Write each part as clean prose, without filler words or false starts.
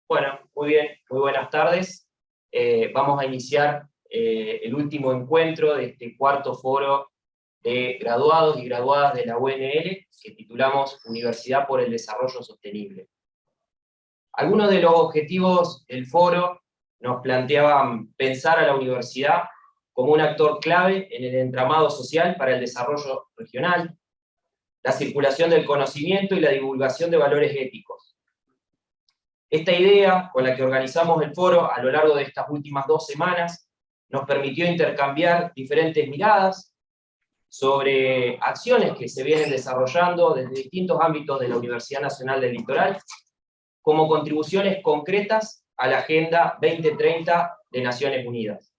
Bueno, muy bien, muy buenas tardes. Vamos a iniciar el último encuentro de este cuarto foro de graduados y graduadas de la UNL, que titulamos Universidad por el Desarrollo Sostenible. Algunos de los objetivos del foro nos planteaban pensar a la universidad como un actor clave en el entramado social para el desarrollo regional, la circulación del conocimiento y la divulgación de valores éticos. Esta idea, con la que organizamos el foro a lo largo de estas últimas 2 semanas, nos permitió intercambiar diferentes miradas sobre acciones que se vienen desarrollando desde distintos ámbitos de la Universidad Nacional del Litoral, como contribuciones concretas a la Agenda 2030 de Naciones Unidas.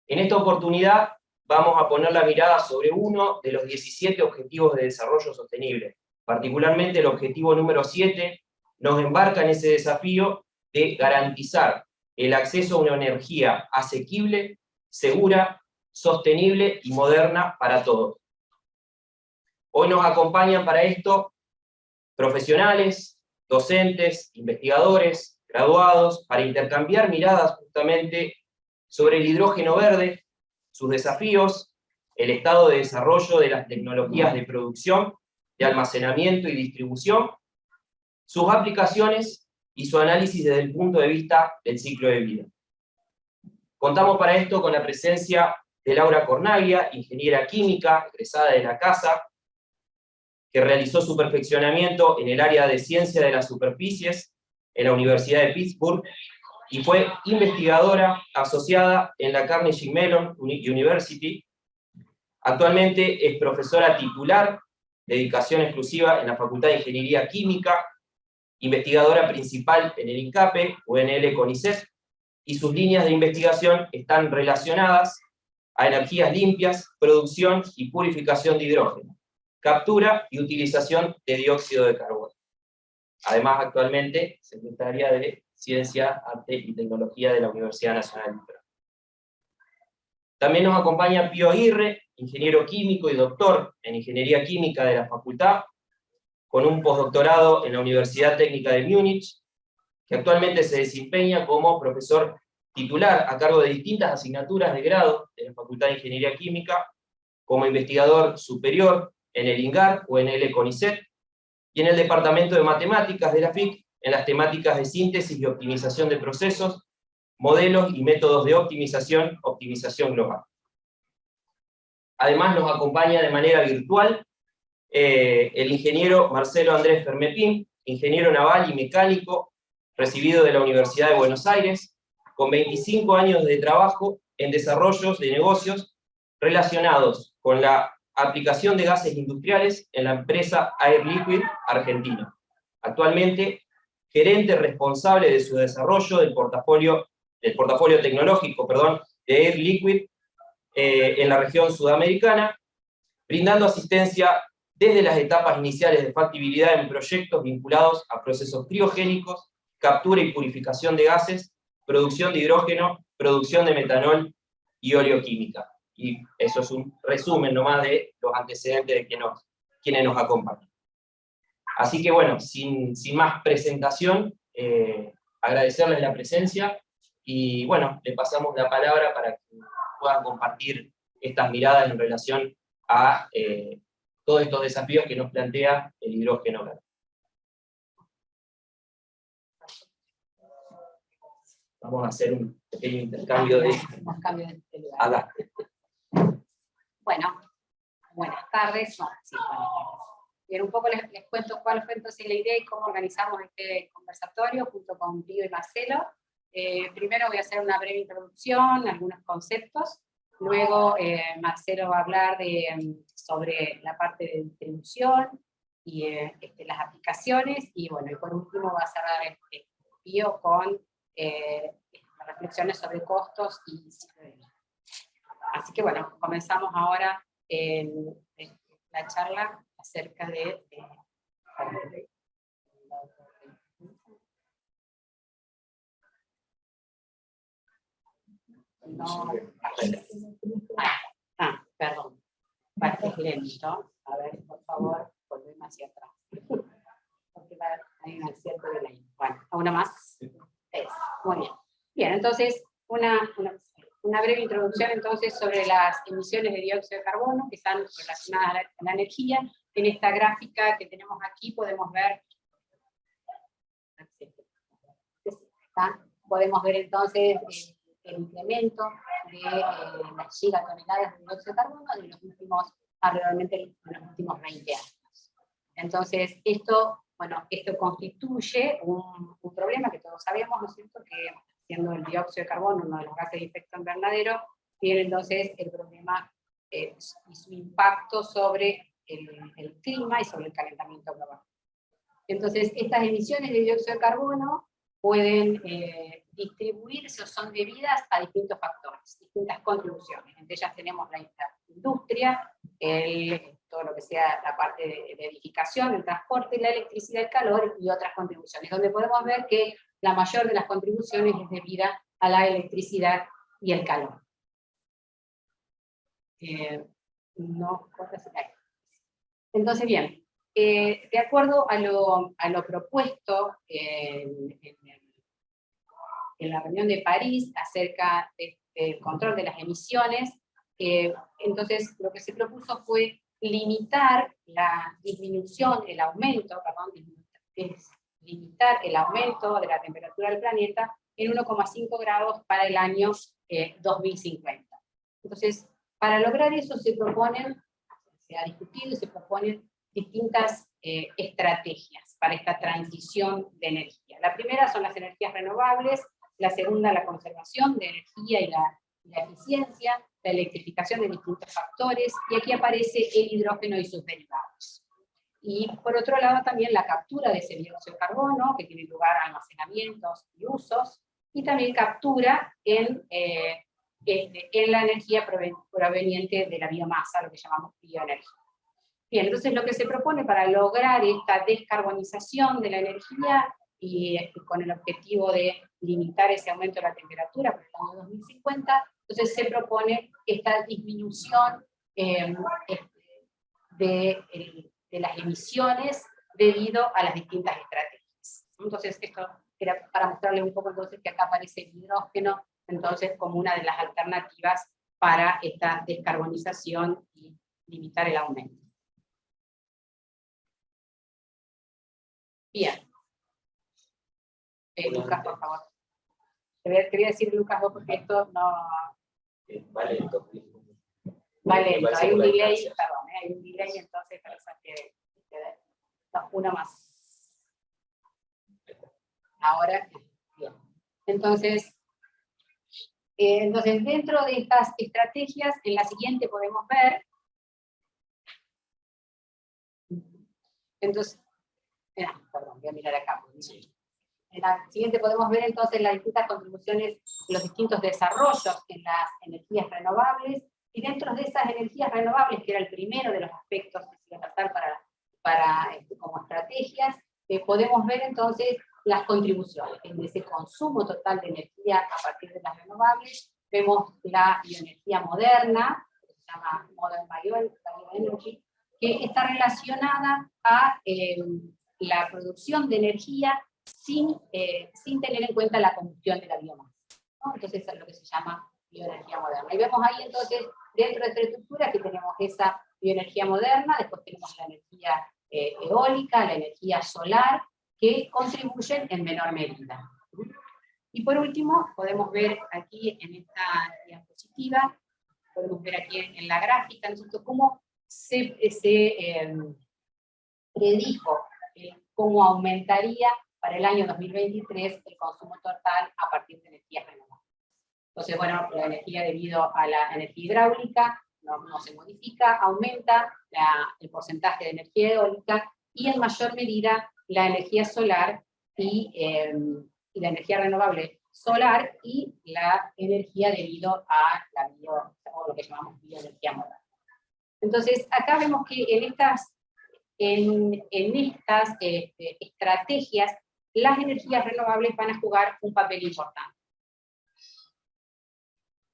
En esta oportunidad vamos a poner la mirada sobre uno de los 17 Objetivos de Desarrollo Sostenible, particularmente el objetivo número 7, nos embarca en ese desafío de garantizar el acceso a una energía asequible, segura, sostenible y moderna para todos. Hoy nos acompañan para esto profesionales, docentes, investigadores, graduados, para intercambiar miradas justamente sobre el hidrógeno verde, sus desafíos, el estado de desarrollo de las tecnologías de producción, de almacenamiento y distribución, sus aplicaciones y su análisis desde el punto de vista del ciclo de vida. Contamos para esto con la presencia de Laura Cornaglia, ingeniera química, egresada de la casa, que realizó su perfeccionamiento en el área de ciencia de las superficies en la Universidad de Pittsburgh, y fue investigadora asociada en la Carnegie Mellon University. Actualmente es profesora titular, dedicación exclusiva en la Facultad de Ingeniería Química, investigadora principal en el INCAPE, UNL CONICET, y sus líneas de investigación están relacionadas a energías limpias, producción y purificación de hidrógeno, captura y utilización de dióxido de carbono. Además, actualmente, secretaria de Ciencia, Arte y Tecnología de la Universidad Nacional del Litoral. También nos acompaña Pío Aguirre, ingeniero químico y doctor en Ingeniería Química de la Facultad, con un postdoctorado en la Universidad Técnica de Múnich, que actualmente se desempeña como profesor titular a cargo de distintas asignaturas de grado de la Facultad de Ingeniería Química, como investigador superior en el INGAR o en el CONICET, y en el Departamento de Matemáticas de la FIC, en las temáticas de síntesis y optimización de procesos, modelos y métodos de optimización global. Además nos acompaña de manera virtual el ingeniero Marcelo Andrés Fermepín, ingeniero naval y mecánico, recibido de la Universidad de Buenos Aires, con 25 años de trabajo en desarrollos de negocios relacionados con la aplicación de gases industriales en la empresa Air Liquide Argentina. Actualmente, gerente responsable de su desarrollo del portafolio tecnológico, de Air Liquide en la región sudamericana, brindando asistencia desde las etapas iniciales de factibilidad en proyectos vinculados a procesos criogénicos, captura y purificación de gases, producción de hidrógeno, producción de metanol y oleoquímica. Y eso es un resumen nomás de los antecedentes de quienes nos acompañan. Así que bueno, sin más presentación, agradecerles la presencia, y bueno, le pasamos la palabra para que puedan compartir estas miradas en relación a todos estos desafíos que nos plantea el hidrógeno verde. Vamos a hacer un pequeño intercambio de lugar. Bueno, buenas tardes. Bien, un poco les cuento cuál fue entonces la idea y cómo organizamos este conversatorio junto con Pío y Marcelo. Primero voy a hacer una breve introducción, algunos conceptos. Luego Marcelo va a hablar sobre la parte de distribución y las aplicaciones, y bueno, y por último va a cerrar Pío con las reflexiones sobre costos y ciclo de vida. Así que bueno, comenzamos ahora la charla acerca de perdón, parte lento. A ver, por favor, volvemos hacia atrás. Porque hay un acierto de ley. Bueno, aún ¿Una más? Muy bien. Bien, entonces, una breve introducción entonces sobre las emisiones de dióxido de carbono que están relacionadas a la energía. En esta gráfica que tenemos aquí podemos ver, entonces el incremento de las gigatoneladas de dióxido de carbono de los últimos, alrededor de los últimos 20 años. Entonces, esto constituye un problema que todos sabemos, ¿no es cierto?, que siendo el dióxido de carbono uno de los gases de efecto invernadero, tiene entonces el problema y su impacto sobre el clima y sobre el calentamiento global. Entonces, estas emisiones de dióxido de carbono pueden distribuirse o son debidas a distintos factores, distintas contribuciones. Entre ellas tenemos la industria, todo lo que sea la parte de edificación, el transporte, la electricidad, el calor y otras contribuciones, donde podemos ver que la mayor de las contribuciones es debida a la electricidad y el calor. Entonces, bien, de acuerdo a lo propuesto en la reunión de París acerca del control de las emisiones, entonces lo que se propuso fue limitar la disminución, limitar el aumento de la temperatura del planeta en 1,5 grados para el año 2050. Entonces, para lograr eso se ha discutido y se proponen distintas estrategias para esta transición de energía. La primera son las energías renovables, la segunda la conservación de energía y la eficiencia, la electrificación de distintos factores, y aquí aparece el hidrógeno y sus derivados. Y por otro lado también la captura de ese dióxido de carbono, que tiene lugar a almacenamientos y usos, y también captura en la energía proveniente de la biomasa, lo que llamamos bioenergía. Bien, entonces lo que se propone para lograr esta descarbonización de la energía y con el objetivo de limitar ese aumento de la temperatura para el año 2050, entonces se propone esta disminución de las emisiones debido a las distintas estrategias. Entonces esto era para mostrarles un poco entonces que acá aparece el hidrógeno entonces como una de las alternativas para esta descarbonización y limitar el aumento. Bien. Lucas, por favor. Quería decir Lucas vos porque esto no... Vale, Vale, hay un delay, perdón, hay un delay, entonces uno más. Ahora, bien. Entonces, dentro de estas estrategias, en la siguiente podemos ver, entonces, perdón, voy a mirar acá. Sí. En la siguiente podemos ver entonces las distintas contribuciones, los distintos desarrollos en las energías renovables, y dentro de esas energías renovables, que era el primero de los aspectos que se iba a tratar como estrategias, podemos ver entonces las contribuciones, en ese consumo total de energía a partir de las renovables. Vemos la bioenergía moderna, que se llama Modern Bioenergy, que está relacionada a la producción de energía sin tener en cuenta la combustión de la biomasa, ¿no? Entonces eso es lo que se llama bioenergía moderna. Y vemos ahí entonces, dentro de esta estructura, que tenemos esa bioenergía moderna, después tenemos la energía eólica, la energía solar, que contribuyen en menor medida. Y por último, podemos ver aquí en esta diapositiva, podemos ver aquí en la gráfica, ¿no? Cómo se predijo cómo aumentaría para el año 2023 el consumo total a partir de energías renovables. Entonces, bueno, la energía debido a la energía hidráulica no se modifica, aumenta el porcentaje de energía eólica y en mayor medida la energía solar y la energía renovable solar y la energía debido a o lo que llamamos bioenergía moderna. Entonces, acá vemos que en estas estrategias, las energías renovables van a jugar un papel importante.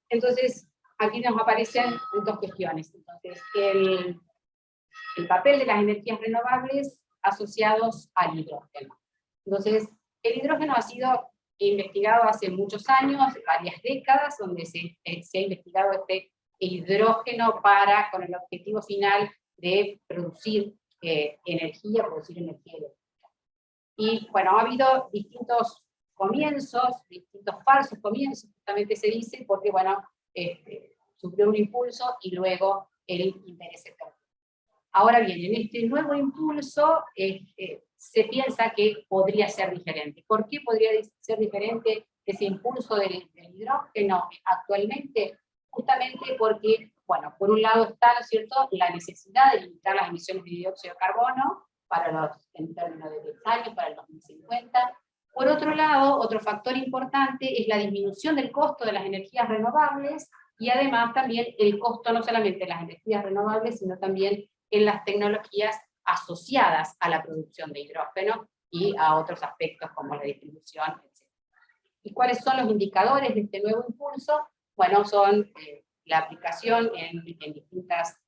Entonces, aquí nos aparecen dos cuestiones. Entonces, el papel de las energías renovables asociados al hidrógeno. Entonces, El hidrógeno ha sido investigado hace muchos años, varias décadas, donde se ha investigado este hidrógeno con el objetivo final de producir energía eléctrica. Y bueno, ha habido distintos comienzos, distintos falsos comienzos, justamente se dice, porque bueno, sufrió un impulso y luego el interés se perdió. Ahora bien, en este nuevo impulso se piensa que podría ser diferente. ¿Por qué podría ser diferente ese impulso del hidrógeno actualmente? Justamente porque, bueno, por un lado está, ¿no es cierto?, la necesidad de limitar las emisiones de dióxido de carbono en términos de 10 años, para el 2050. Por otro lado, otro factor importante es la disminución del costo de las energías renovables, y además también el costo no solamente de las energías renovables, sino también en las tecnologías asociadas a la producción de hidrógeno y a otros aspectos como la distribución, etc. ¿Y cuáles son los indicadores de este nuevo impulso? Bueno, son la aplicación en distintas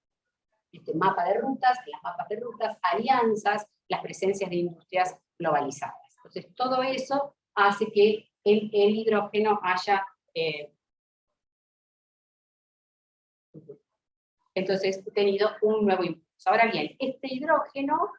mapas de rutas, las mapas de rutas, alianzas, las presencias de industrias globalizadas. Entonces, todo eso hace que el hidrógeno haya entonces tenido un nuevo impulso. Ahora bien, este hidrógeno,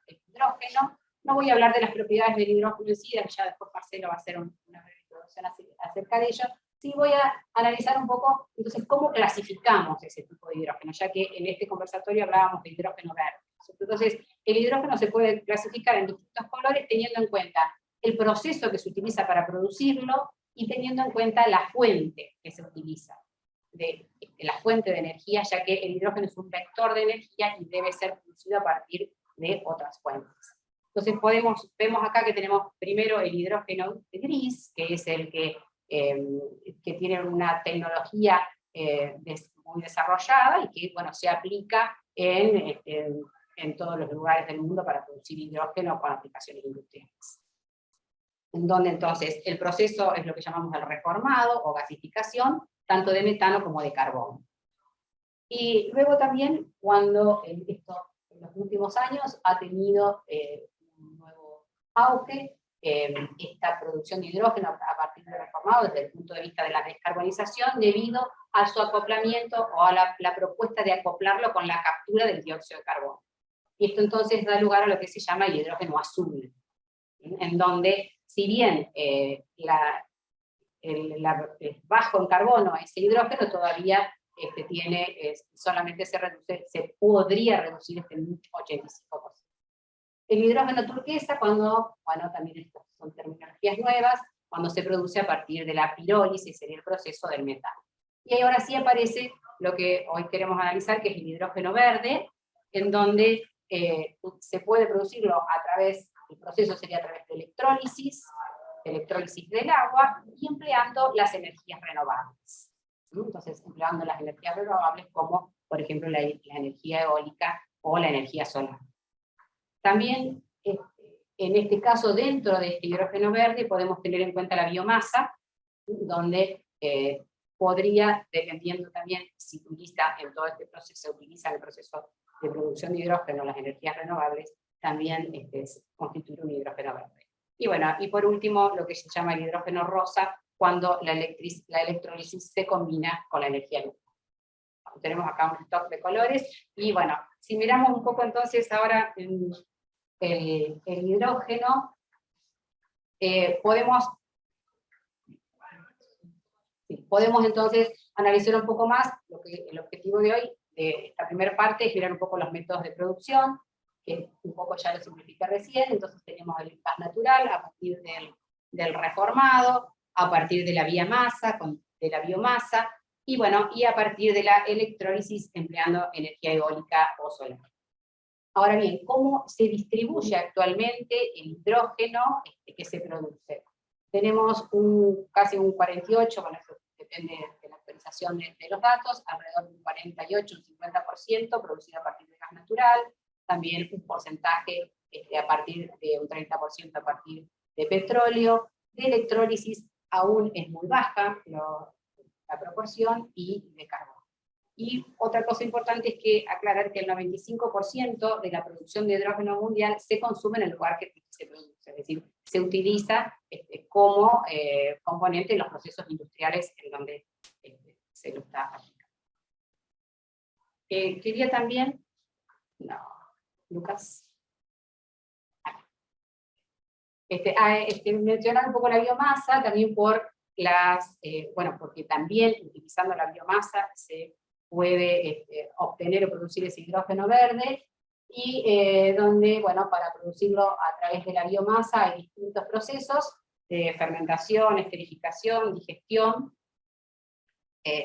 no voy a hablar de las propiedades del hidrógeno en sí, ya después Marcelo va a hacer una breve introducción acerca de ello. Sí voy a analizar un poco, entonces, cómo clasificamos ese tipo de hidrógeno, ya que en este conversatorio hablábamos de hidrógeno verde. Entonces, el hidrógeno se puede clasificar en distintos colores teniendo en cuenta el proceso que se utiliza para producirlo y teniendo en cuenta la fuente que se utiliza. De la fuente de energía, ya que el hidrógeno es un vector de energía y debe ser producido a partir de otras fuentes. Entonces vemos acá que tenemos primero el hidrógeno gris, que es el que tiene una tecnología muy desarrollada y que, bueno, se aplica en todos los lugares del mundo para producir hidrógeno con aplicaciones industriales. En donde entonces el proceso es lo que llamamos el reformado o gasificación, tanto de metano como de carbón. Y luego también, cuando en los últimos años ha tenido un nuevo auge, esta producción de hidrógeno a partir del reformado desde el punto de vista de la descarbonización, debido a su acoplamiento o a la propuesta de acoplarlo con la captura del dióxido de carbono. Y esto entonces da lugar a lo que se llama el hidrógeno azul, en donde, si bien bajo en carbono ese hidrógeno, todavía solamente se podría reducir un 85%. El hidrógeno turquesa, bueno, también estas son terminologías nuevas, cuando se produce a partir de la pirólisis, sería el proceso del metano. Y ahí ahora sí aparece lo que hoy queremos analizar, que es el hidrógeno verde, en donde se puede producirlo el proceso sería a través de electrólisis del agua, y empleando las energías renovables. Entonces, empleando las energías renovables como, por ejemplo, la energía eólica o la energía solar. También, en este caso, dentro de este hidrógeno verde, podemos tener en cuenta la biomasa, donde podría, dependiendo también si utiliza en todo este proceso, se utiliza en el proceso de producción de hidrógeno las energías renovables, también constituir un hidrógeno verde. Y bueno, y por último, lo que se llama el hidrógeno rosa, cuando la electrólisis se combina con la energía nuclear. Tenemos acá un stock de colores, y bueno, si miramos un poco entonces ahora el hidrógeno, podemos entonces analizar un poco más el objetivo de hoy, de esta primera parte, es mirar un poco los métodos de producción, que un poco ya lo simplifiqué recién. Entonces tenemos el gas natural a partir del reformado, a partir de la biomasa, y bueno, y a partir de la electrólisis empleando energía eólica o solar. Ahora bien, ¿cómo se distribuye actualmente el hidrógeno que se produce? Tenemos casi un 48, bueno, eso depende de la actualización de los datos, alrededor de un 48, un 50% producido a partir de gas natural, también un porcentaje a partir de un 30% a partir de petróleo, de electrólisis aún es muy baja la proporción, y de carbón. Y otra cosa importante es que aclarar que el 95% de la producción de hidrógeno mundial se consume en el lugar que se produce, es decir, se utiliza como componente en los procesos industriales en donde se lo está aplicando. Quería también, Lucas, mencionar un poco la biomasa, también por porque también utilizando la biomasa se puede obtener o producir ese hidrógeno verde, y donde, para producirlo a través de la biomasa hay distintos procesos de fermentación, esterificación, digestión,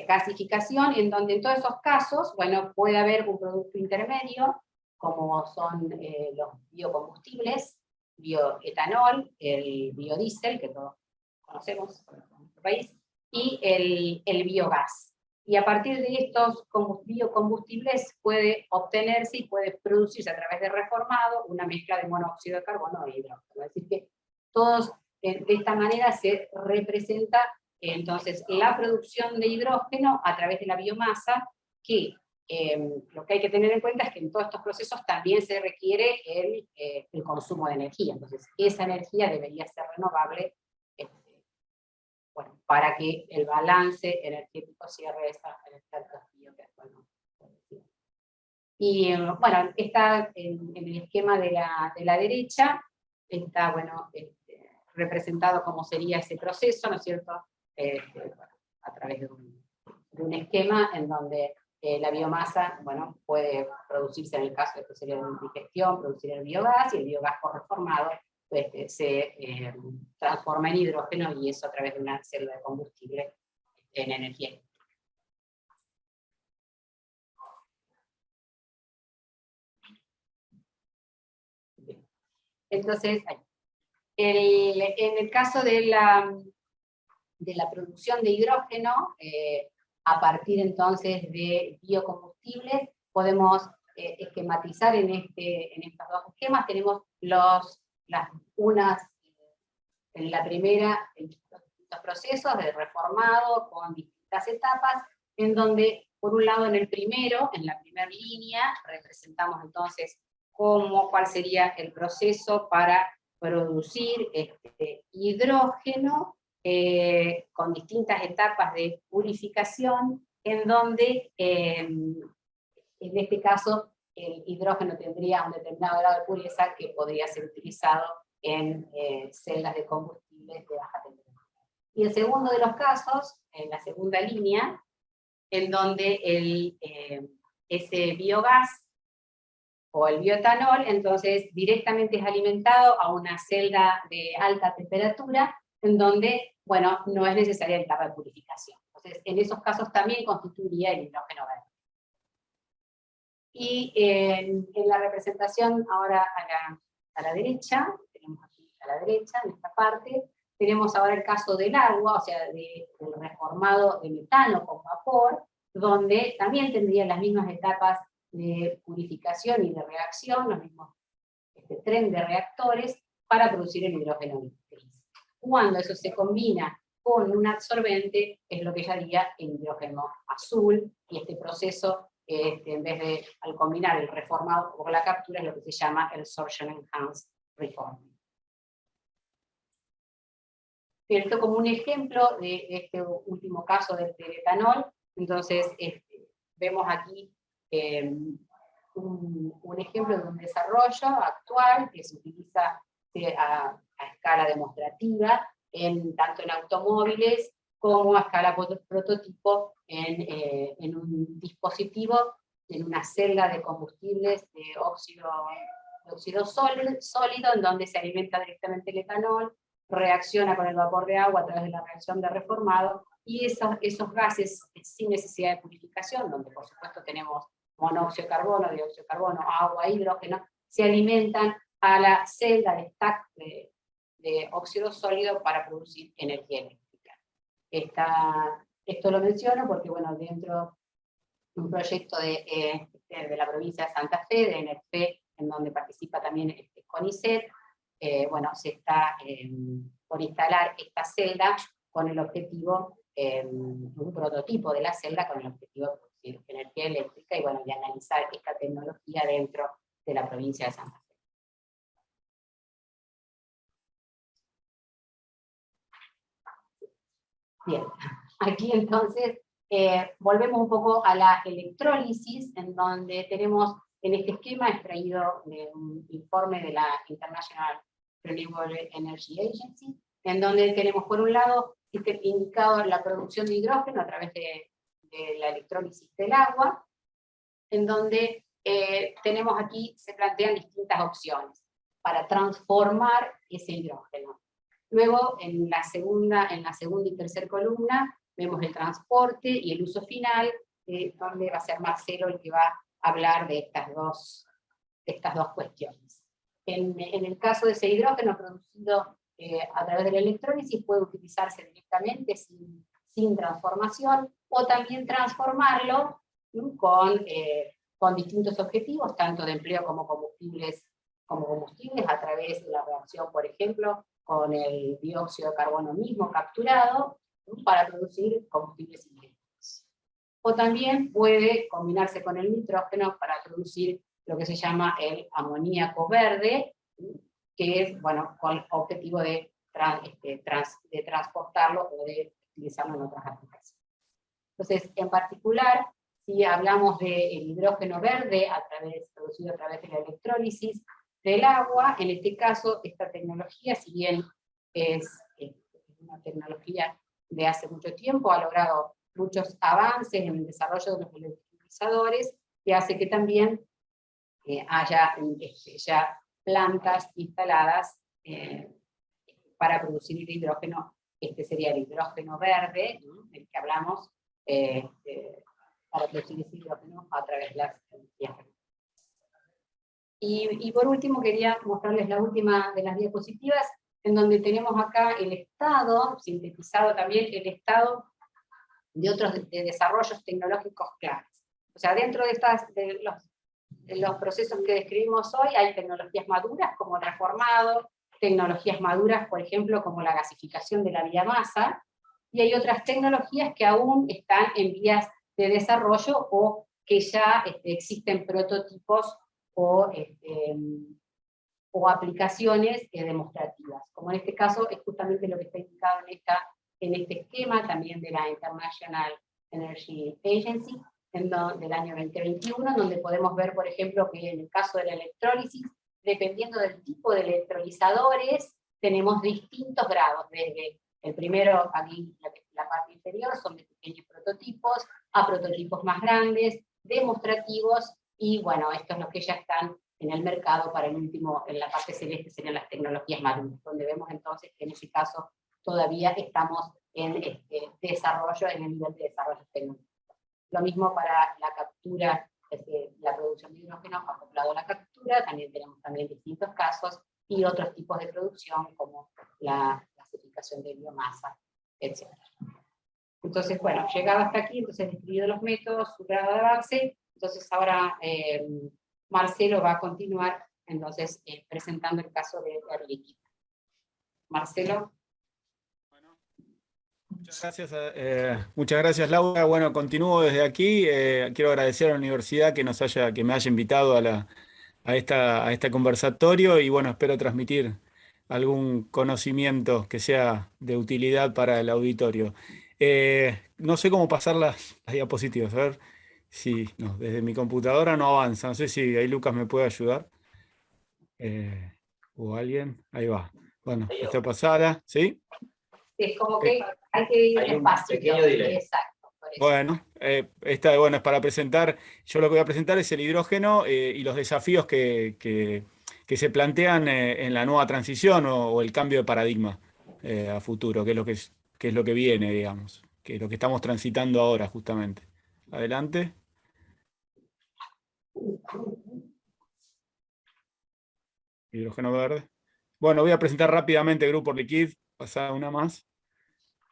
gasificación, en donde en todos esos casos, puede haber un producto intermedio, como son los biocombustibles, bioetanol, el biodiesel, que todos conocemos en nuestro país, y el biogás. Y a partir de estos biocombustibles puede obtenerse y puede producirse a través de reformado una mezcla de monóxido de carbono e hidrógeno. Es decir, que todos de esta manera se representa entonces la producción de hidrógeno a través de la biomasa, que lo que hay que tener en cuenta es que en todos estos procesos también se requiere el consumo de energía. Entonces esa energía debería ser renovable, para que el balance energético cierre esa energía que y está en el esquema de la derecha, está representado cómo sería ese proceso, ¿no es cierto? A través de un esquema en donde la biomasa puede producirse, en el caso de que sería una digestión, producir el biogás, y el biogás por reformado se transforma en hidrógeno, y eso a través de una célula de combustible en energía. Entonces, en el caso de la producción de hidrógeno, a partir entonces de biocombustibles, podemos esquematizar en estos dos esquemas. Tenemos en la primera, los procesos de reformado con distintas etapas, en donde, por un lado, en la primera línea, representamos entonces cuál sería el proceso para producir hidrógeno, con distintas etapas de purificación, en donde, en este caso, el hidrógeno tendría un determinado grado de pureza que podría ser utilizado en celdas de combustibles de baja temperatura. Y el segundo de los casos, en la segunda línea, en donde ese biogás o el bioetanol, entonces directamente es alimentado a una celda de alta temperatura, en donde, no es necesaria la etapa de purificación. Entonces, en esos casos también constituiría el hidrógeno verde. Y en la representación ahora a la derecha, tenemos aquí a la derecha, en esta parte, tenemos ahora el caso del agua, o sea, del reformado de metano con vapor, donde también tendrían las mismas etapas de purificación y de reacción, los mismos tren de reactores, para producir el hidrógeno gris. Cuando eso se combina con un absorbente, es lo que ya haría el hidrógeno azul, y este proceso, en vez de, al combinar el reformado con la captura, es lo que se llama el Sorption Enhanced Reforming. Esto como un ejemplo de este último caso del etanol. Entonces, vemos aquí un ejemplo de un desarrollo actual que se utiliza a escala demostrativa, tanto en automóviles como a escala prototipo en un dispositivo, en una celda de combustibles de óxido sólido, en donde se alimenta directamente el etanol, reacciona con el vapor de agua a través de la reacción de reformado, y esos gases sin necesidad de purificación, donde por supuesto tenemos monóxido de carbono, dióxido de carbono, agua, hidrógeno, se alimentan a la celda de stack de óxido sólido para producir energía eléctrica. Esto lo menciono porque, dentro de un proyecto de la provincia de Santa Fe, de ENERFE, en donde participa también CONICET, se está por instalar esta celda con el objetivo, un prototipo de la celda con el objetivo de producir producir energía eléctrica y, bueno, y analizar esta tecnología dentro de la provincia de Santa Fe. Bien, aquí entonces volvemos un poco a la electrólisis, en donde tenemos en este esquema extraído de un informe de la International Renewable Energy Agency, en donde tenemos por un lado indicado la producción de hidrógeno a través de la electrólisis del agua, en donde tenemos aquí, se plantean distintas opciones para transformar ese hidrógeno. Luego, en la segunda y tercera columna, vemos el transporte y el uso final, donde va a ser Marcelo el que va a hablar de estas dos cuestiones. En el caso de ese hidrógeno producido a través de la electrólisis, puede utilizarse directamente sin transformación, o también transformarlo con distintos objetivos, tanto de empleo como combustibles a través de la reacción, por ejemplo, con el dióxido de carbono mismo capturado, para producir combustibles sintéticos. O también puede combinarse con el nitrógeno para producir lo que se llama el amoníaco verde, que es, bueno, con el objetivo de transportarlo o de utilizarlo en otras aplicaciones. Entonces, en particular, si hablamos del hidrógeno verde producido a través de la electrólisis del agua, en este caso, esta tecnología, si bien es una tecnología de hace mucho tiempo, ha logrado muchos avances en el desarrollo de los electrolizadores, que hace que también haya ya plantas instaladas para producir el hidrógeno. Este sería el hidrógeno verde, ¿no?, del que hablamos, para producir ese hidrógeno a través de las energías renovables. Y por último quería mostrarles la última de las diapositivas, en donde tenemos acá el estado, sintetizado también el estado de otros de desarrollos tecnológicos claves. O sea, dentro de los procesos que describimos hoy, hay tecnologías maduras como el reformado, tecnologías maduras, por ejemplo, como la gasificación de la biomasa, y hay otras tecnologías que aún están en vías de desarrollo o que ya existen prototipos o aplicaciones demostrativas, como en este caso es justamente lo que está indicado en este esquema también de la International Energy Agency del año 2021, donde podemos ver, por ejemplo, que en el caso de la electrólisis, dependiendo del tipo de electrolizadores, tenemos distintos grados, desde el primero, aquí la parte inferior, son de pequeños prototipos, a prototipos más grandes, demostrativos, y bueno, estos son los que ya están en el mercado. Para el último, en la parte celeste, serían las tecnologías maduras, donde vemos entonces que en ese caso todavía estamos en desarrollo, en el nivel de desarrollo tecnológico. Lo mismo para la captura, la producción de hidrógeno acoplado a la captura, también tenemos distintos casos, y otros tipos de producción como la gasificación de biomasa, etc. Entonces, bueno, llegado hasta aquí, entonces describido los métodos, su grado de avance. Entonces ahora Marcelo va a continuar entonces presentando el caso de Air Liquide. Marcelo. Bueno, muchas gracias Laura. Bueno, continúo desde aquí. Quiero agradecer a la universidad que me haya invitado a este conversatorio, y bueno, espero transmitir algún conocimiento que sea de utilidad para el auditorio. No sé cómo pasar las diapositivas, a ver si no, desde mi computadora no avanza. No sé si ahí Lucas me puede ayudar. O alguien, ahí va. Bueno, está pasada, ¿sí? Es como que hay que ir despacio. Exacto. Bueno, bueno, es para presentar. Yo lo que voy a presentar es el hidrógeno y los desafíos que se plantean en la nueva transición o el cambio de paradigma a futuro, que es lo que viene, digamos, que es lo que estamos transitando ahora justamente. Adelante. Hidrógeno verde. Bueno, voy a presentar rápidamente Grupo Liquide, pasar una más,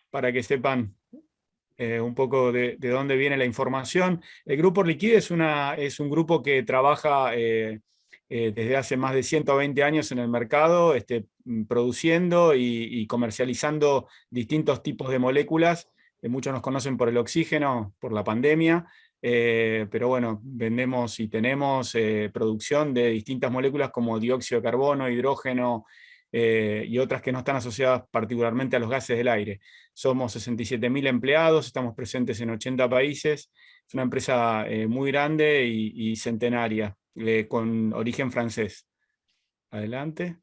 para que sepan un poco de dónde viene la información. El Grupo Liquide es un grupo que trabaja desde hace más de 120 años en el mercado, produciendo y comercializando distintos tipos de moléculas. Muchos nos conocen por el oxígeno, por la pandemia, pero bueno, vendemos y tenemos producción de distintas moléculas como dióxido de carbono, hidrógeno, y otras que no están asociadas particularmente a los gases del aire. Somos 67.000 empleados, estamos presentes en 80 países, es una empresa muy grande y centenaria, con origen francés. Adelante.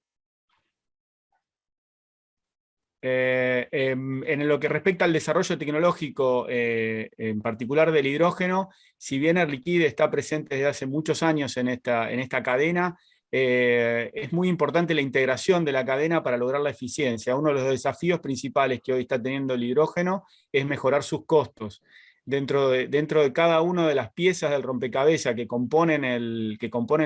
En lo que respecta al desarrollo tecnológico, en particular del hidrógeno, si bien Air Liquide está presente desde hace muchos años en esta cadena, es muy importante la integración de la cadena para lograr la eficiencia. Uno de los desafíos principales que hoy está teniendo el hidrógeno es mejorar sus costos. Dentro de cada una de las piezas del rompecabezas que componen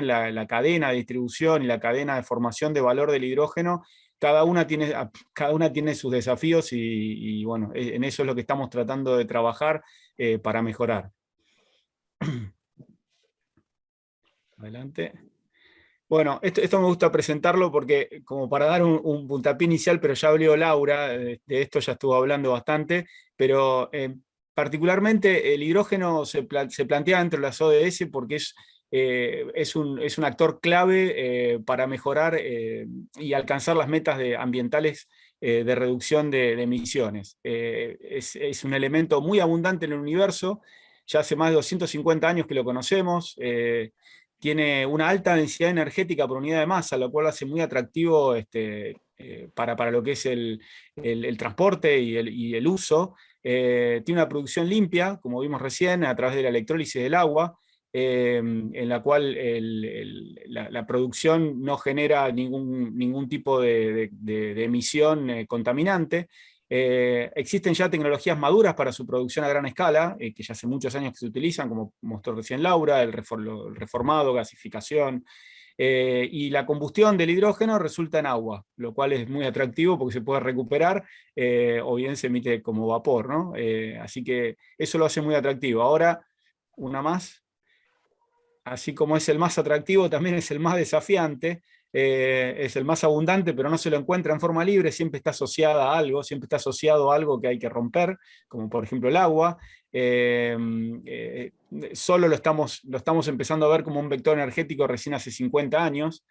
la cadena de distribución y la cadena de formación de valor del hidrógeno, cada una tiene sus desafíos y bueno, en eso es lo que estamos tratando de trabajar para mejorar. Adelante. Bueno, esto me gusta presentarlo porque, como para dar un puntapié inicial, pero ya habló Laura, de esto ya estuvo hablando bastante, pero particularmente el hidrógeno se plantea dentro de las ODS porque es un actor clave para mejorar y alcanzar las metas ambientales de reducción de emisiones. Es un elemento muy abundante en el universo, ya hace más de 250 años que lo conocemos, tiene una alta densidad energética por unidad de masa, lo cual lo hace muy atractivo para lo que es el transporte y el uso. Tiene una producción limpia, como vimos recién, a través de la electrólisis del agua, en la cual la producción no genera ningún tipo de emisión contaminante. Existen ya tecnologías maduras para su producción a gran escala, que ya hace muchos años que se utilizan, como mostró recién Laura, el reformado, gasificación, y la combustión del hidrógeno resulta en agua, lo cual es muy atractivo porque se puede recuperar, o bien se emite como vapor, ¿no? Así que eso lo hace muy atractivo. Ahora, una más. Así como es el más atractivo, también es el más desafiante, es el más abundante, pero no se lo encuentra en forma libre, siempre está asociada a algo, siempre está asociado a algo que hay que romper, como por ejemplo el agua. Solo lo estamos empezando a ver como un vector energético recién hace 50 años.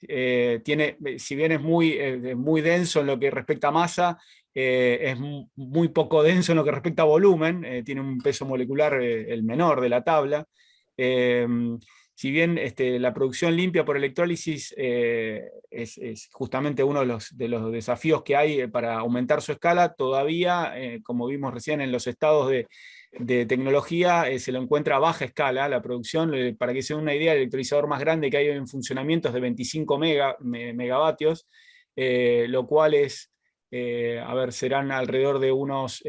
Si bien es muy denso en lo que respecta a masa, es muy poco denso en lo que respecta a volumen, tiene un peso molecular el menor de la tabla. Si bien la producción limpia por electrólisis es justamente uno de los desafíos que hay para aumentar su escala, todavía, como vimos recién en los estados de tecnología, se lo encuentra a baja escala la producción. Para que se den una idea, el electrolizador más grande que hay en funcionamiento es de 25 megavatios, lo cual serán alrededor de unos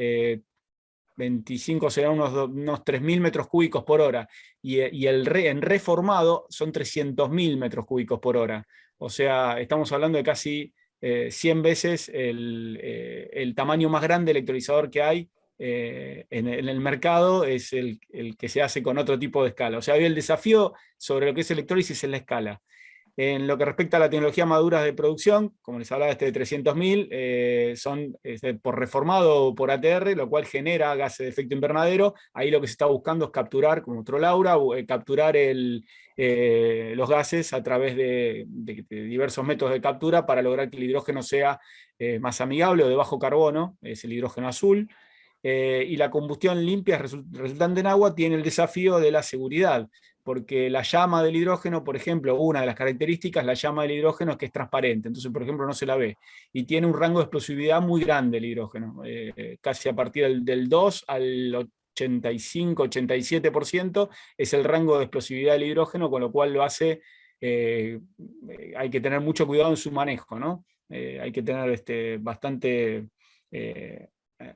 25, serán unos 3.000 metros cúbicos por hora, y en reformado son 300.000 metros cúbicos por hora. O sea, estamos hablando de casi 100 veces el tamaño más grande de electrolizador que hay en el mercado, es el que se hace con otro tipo de escala. O sea, el desafío sobre lo que es electrólisis es la escala. En lo que respecta a la tecnología madura de producción, como les hablaba, de 300.000, son por reformado o por ATR, lo cual genera gases de efecto invernadero. Ahí lo que se está buscando es capturar, como mostró Laura, capturar los gases a través de diversos métodos de captura para lograr que el hidrógeno sea más amigable o de bajo carbono, es el hidrógeno azul. Y la combustión limpia resultante en agua tiene el desafío de la seguridad, porque la llama del hidrógeno, por ejemplo, una de las características, la llama del hidrógeno es que es transparente, entonces, por ejemplo, no se la ve, y tiene un rango de explosividad muy grande el hidrógeno, casi a partir del 2 al 85-87% es el rango de explosividad del hidrógeno, con lo cual lo hace, hay que tener mucho cuidado en su manejo, ¿no? Hay que tener bastante...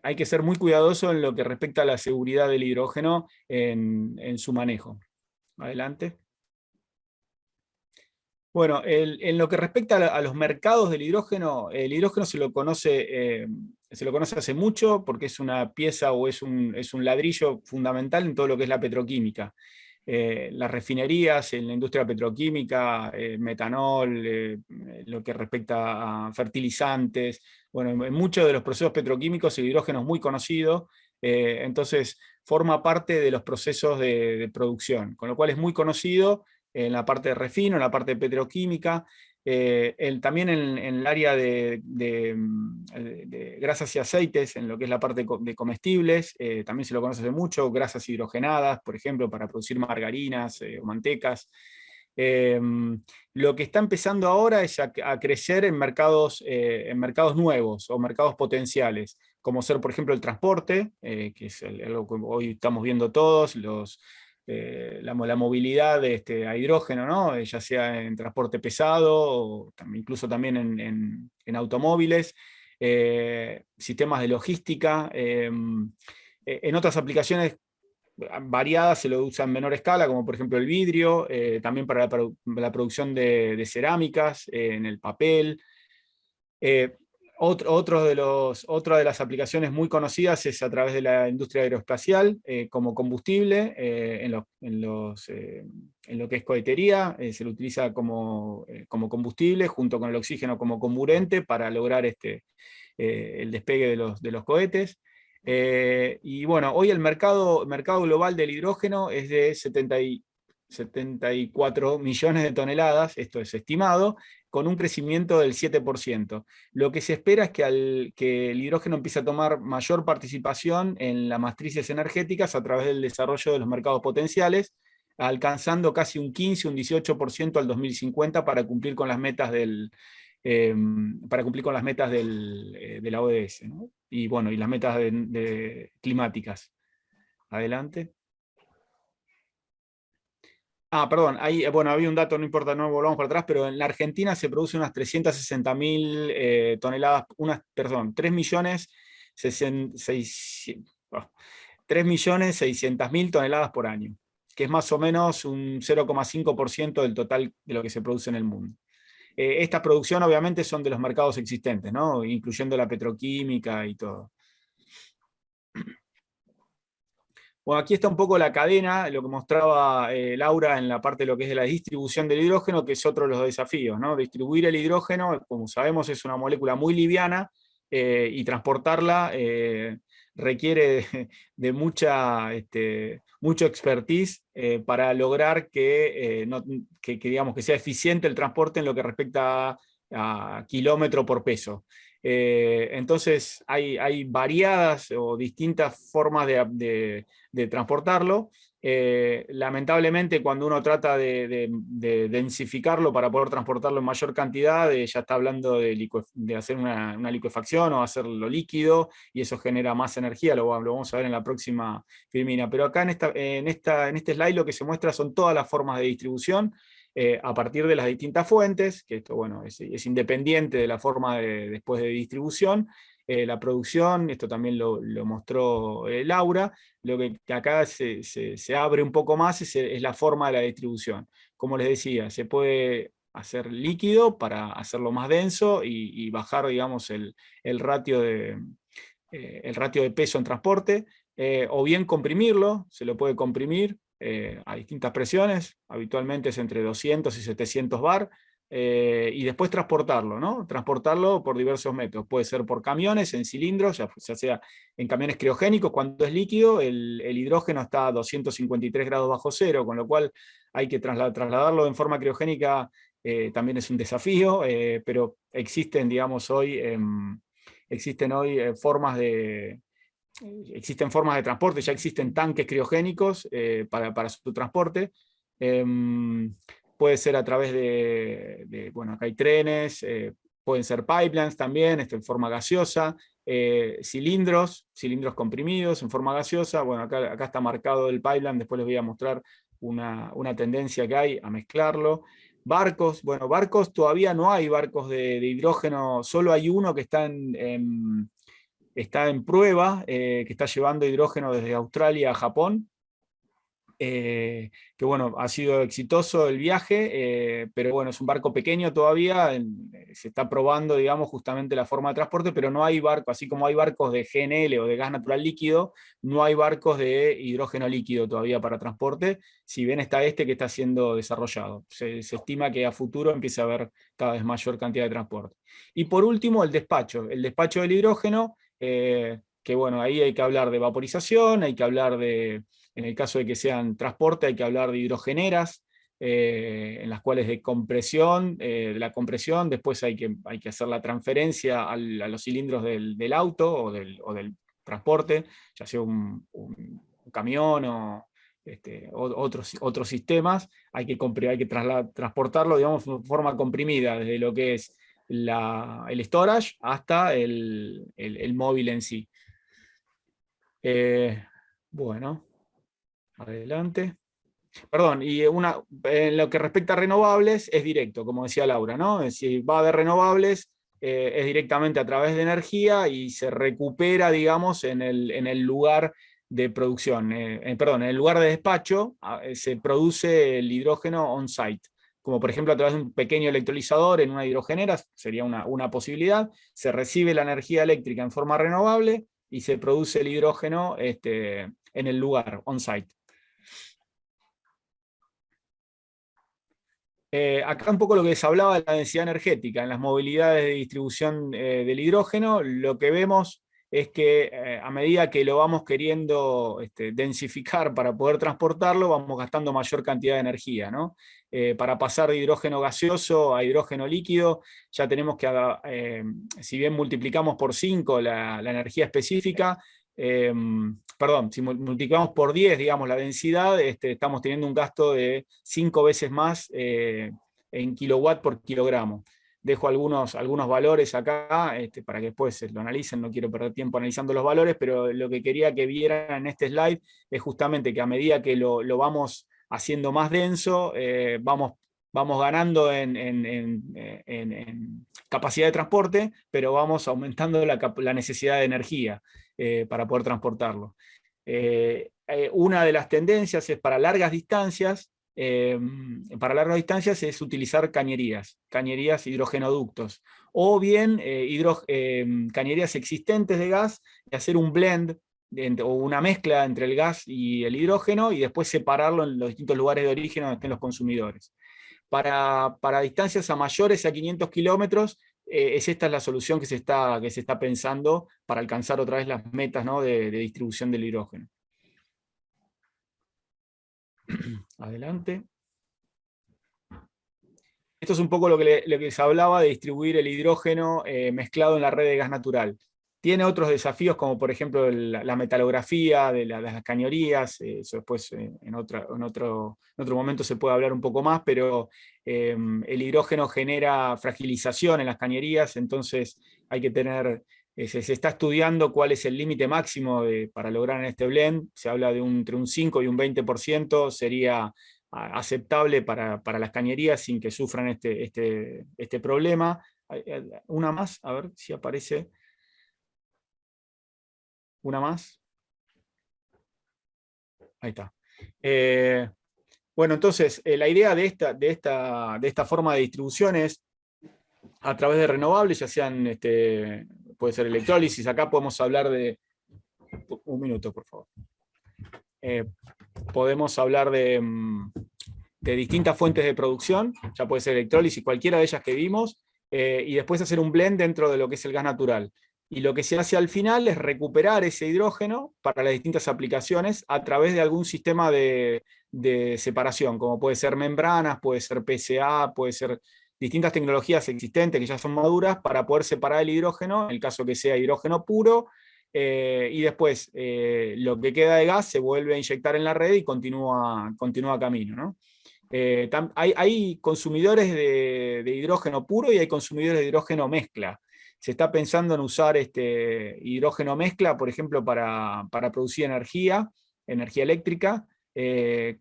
hay que ser muy cuidadoso en lo que respecta a la seguridad del hidrógeno en su manejo. Adelante. Bueno, en lo que respecta a los mercados del hidrógeno, el hidrógeno se lo conoce hace mucho porque es una pieza o es un ladrillo fundamental en todo lo que es la petroquímica. Las refinerías, en la industria petroquímica, metanol, lo que respecta a fertilizantes, bueno, en muchos de los procesos petroquímicos el hidrógeno es muy conocido, Entonces, forma parte de los procesos de producción, con lo cual es muy conocido en la parte de refino, en la parte de petroquímica, también en el área de grasas y aceites, en lo que es la parte de comestibles, también se lo conoce hace mucho, grasas hidrogenadas, por ejemplo, para producir margarinas o mantecas. Lo que está empezando ahora es a crecer en mercados nuevos o mercados potenciales, como ser, por ejemplo, el transporte, que es algo que hoy estamos viendo todos, la movilidad a hidrógeno, ¿no? Ya sea en transporte pesado, o incluso también en automóviles, sistemas de logística. En otras aplicaciones variadas se lo usa en menor escala, como por ejemplo el vidrio, también para la producción de cerámicas, en el papel. Eh, Otra de las aplicaciones muy conocidas es a través de la industria aeroespacial, como combustible, en lo que es cohetería, se lo utiliza como combustible, junto con el oxígeno como comburente, para lograr el despegue de los cohetes. Y bueno, hoy el mercado global del hidrógeno es de 74 millones de toneladas, esto es estimado, con un crecimiento del 7%. Lo que se espera es que el hidrógeno empiece a tomar mayor participación en las matrices energéticas a través del desarrollo de los mercados potenciales, alcanzando casi un 15, un 18% al 2050 para cumplir con las metas de la ODS, ¿no? Y bueno, y las metas climáticas. Adelante. Perdón, bueno, había un dato, no importa, no volvamos para atrás, pero en la Argentina se produce unas 360.000 toneladas, perdón, 3.600.000 toneladas por año, que es más o menos un 0,5% del total de lo que se produce en el mundo. Esta producción obviamente son de los mercados existentes, ¿no? Incluyendo la petroquímica y todo. Bueno, aquí está un poco la cadena, lo que mostraba Laura en la parte de lo que es de la distribución del hidrógeno, que es otro de los desafíos, ¿no? Distribuir el hidrógeno, como sabemos, es una molécula muy liviana, y transportarla requiere de mucho expertise para lograr digamos, que sea eficiente el transporte en lo que respecta a kilómetro por peso. Entonces hay variadas o distintas formas de transportarlo. Lamentablemente, cuando uno trata de densificarlo para poder transportarlo en mayor cantidad, ya está hablando de hacer una liquefacción o hacerlo líquido, y eso genera más energía, lo vamos a ver en la próxima filmina. Pero acá en este slide lo que se muestra son todas las formas de distribución, a partir de las distintas fuentes, que esto, bueno, es independiente de la forma después de distribución. La producción, esto también lo mostró Laura. Lo que acá se abre un poco más es la forma de la distribución. Como les decía, se puede hacer líquido para hacerlo más denso y bajar, digamos, el ratio de peso en transporte, o bien comprimirlo, se lo puede comprimir a distintas presiones, habitualmente es entre 200 y 700 bar, y después transportarlo, ¿no? Transportarlo por diversos métodos. Puede ser por camiones, en cilindros, ya sea en camiones criogénicos. Cuando es líquido, el hidrógeno está a 253 grados bajo cero, con lo cual hay que trasladarlo en forma criogénica. También es un desafío, pero existen, digamos, existen hoy existen formas de transporte, ya existen tanques criogénicos para su transporte. Puede ser a través bueno, acá hay trenes, pueden ser pipelines también, en forma gaseosa, cilindros comprimidos en forma gaseosa. Bueno, acá está marcado el pipeline, después les voy a mostrar una tendencia que hay a mezclarlo. Barcos, bueno, barcos todavía no hay barcos de hidrógeno, solo hay uno que está en prueba, que está llevando hidrógeno desde Australia a Japón, que bueno, ha sido exitoso el viaje, pero bueno, es un barco pequeño todavía, se está probando, digamos, justamente la forma de transporte, pero no hay barco, así como hay barcos de GNL o de gas natural líquido, no hay barcos de hidrógeno líquido todavía para transporte, si bien está que está siendo desarrollado. Se estima que a futuro empiece a haber cada vez mayor cantidad de transporte. Y por último, el despacho del hidrógeno, que que bueno, ahí hay que hablar de vaporización, hay que hablar de, en el caso de que sean transporte, hay que hablar de hidrogeneras, en las cuales de compresión, de la compresión, después hay que hacer la transferencia a los cilindros del auto o del transporte, ya sea un camión o otros sistemas, hay que transportarlo, digamos, de forma comprimida, desde lo que es el storage hasta el móvil en sí. Bueno, adelante. Perdón, y en lo que respecta a renovables es directo, como decía Laura, ¿no? Si va de renovables, es directamente a través de energía y se recupera, digamos, en el lugar de producción, perdón, en el lugar de despacho se produce el hidrógeno on-site, como por ejemplo a través de un pequeño electrolizador en una hidrogenera, sería una posibilidad, se recibe la energía eléctrica en forma renovable y se produce el hidrógeno en el lugar, on-site. Acá un poco lo que les hablaba de la densidad energética, en las movilidades de distribución del hidrógeno, lo que vemos es que a medida que lo vamos queriendo densificar para poder transportarlo, vamos gastando mayor cantidad de energía, ¿no? Para pasar de hidrógeno gaseoso a hidrógeno líquido, ya tenemos que, si bien multiplicamos por 5 la energía específica, perdón, si multiplicamos por 10, digamos, la densidad, estamos teniendo un gasto de 5 veces más en kilowatt por kilogramo. Dejo algunos valores acá para que después lo analicen, no quiero perder tiempo analizando los valores, pero lo que quería que vieran en este slide es justamente que a medida que lo vamos haciendo más denso, vamos ganando en capacidad de transporte, pero vamos aumentando la necesidad de energía para poder transportarlo. Una de las tendencias es para largas distancias, es utilizar cañerías hidrogenoductos, o bien cañerías existentes de gas y hacer un blend o una mezcla entre el gas y el hidrógeno y después separarlo en los distintos lugares de origen donde estén los consumidores. Para distancias a mayores a 500 kilómetros, esta es la solución que se está pensando para alcanzar otra vez las metas, ¿no?, de distribución del hidrógeno. Adelante. Esto es un poco lo que les hablaba de distribuir el hidrógeno mezclado en la red de gas natural. Tiene otros desafíos, como por ejemplo la metalografía de las cañerías, eso después en otro momento se puede hablar un poco más, pero el hidrógeno genera fragilización en las cañerías, entonces hay que tener, se está estudiando cuál es el límite máximo para lograr en este blend, se habla de entre un 5 y un 20% sería aceptable para las cañerías sin que sufran este problema. Una más, a ver si aparece. Una más. Ahí está. Bueno, entonces, la idea de esta forma de distribución es a través de renovables, ya sean, puede ser electrólisis, acá podemos hablar de... Un minuto, por favor. Podemos hablar de distintas fuentes de producción, ya puede ser electrólisis, cualquiera de ellas que vimos, y después hacer un blend dentro de lo que es el gas natural. Y lo que se hace al final es recuperar ese hidrógeno para las distintas aplicaciones a través de algún sistema de separación, como puede ser membranas, puede ser PCA, puede ser distintas tecnologías existentes que ya son maduras para poder separar el hidrógeno, en el caso que sea hidrógeno puro, y después lo que queda de gas se vuelve a inyectar en la red y continúa camino, ¿no? Hay consumidores de hidrógeno puro y hay consumidores de hidrógeno mezcla. Se está pensando en usar hidrógeno mezcla, por ejemplo, para producir energía eléctrica,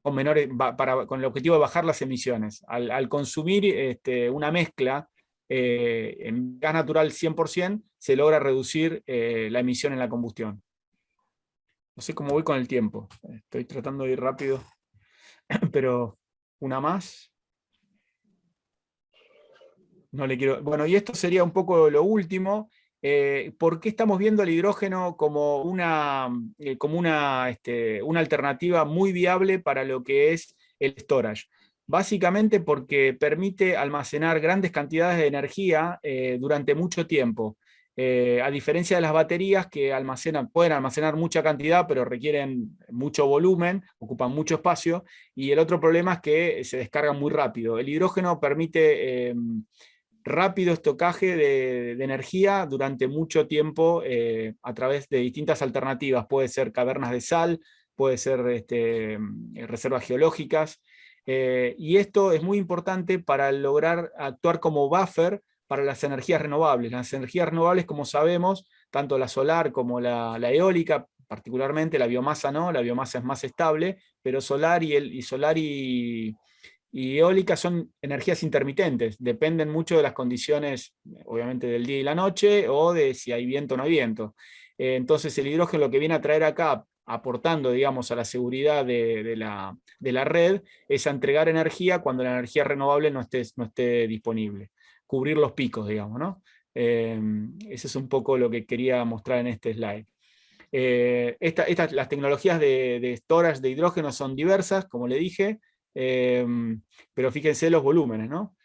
con el objetivo de bajar las emisiones. Al consumir una mezcla en gas natural 100%, se logra reducir la emisión en la combustión. No sé cómo voy con el tiempo. Estoy tratando de ir rápido, pero una más. No le quiero... Bueno, y esto sería un poco lo último. ¿Por qué estamos viendo el hidrógeno como una alternativa muy viable para lo que es el storage? Básicamente porque permite almacenar grandes cantidades de energía durante mucho tiempo. A diferencia de las baterías que pueden almacenar mucha cantidad, pero requieren mucho volumen, ocupan mucho espacio, y el otro problema es que se descargan muy rápido. El hidrógeno permite rápido estocaje de energía durante mucho tiempo a través de distintas alternativas. Puede ser cavernas de sal, puede ser reservas geológicas, y esto es muy importante para lograr actuar como buffer para las energías renovables. Las energías renovables, como sabemos, tanto la solar como la eólica, particularmente la biomasa no, la biomasa es más estable, pero solar y eólica son energías intermitentes, dependen mucho de las condiciones, obviamente, del día y la noche, o de si hay viento o no hay viento. Entonces el hidrógeno lo que viene a traer acá, aportando, digamos, a la seguridad de la red, es a entregar energía cuando la energía renovable no esté disponible. Cubrir los picos, digamos, ¿no? Ese es un poco lo que quería mostrar en este slide. Las tecnologías de storage de hidrógeno son diversas, como le dije, pero fíjense los volúmenes, ¿no?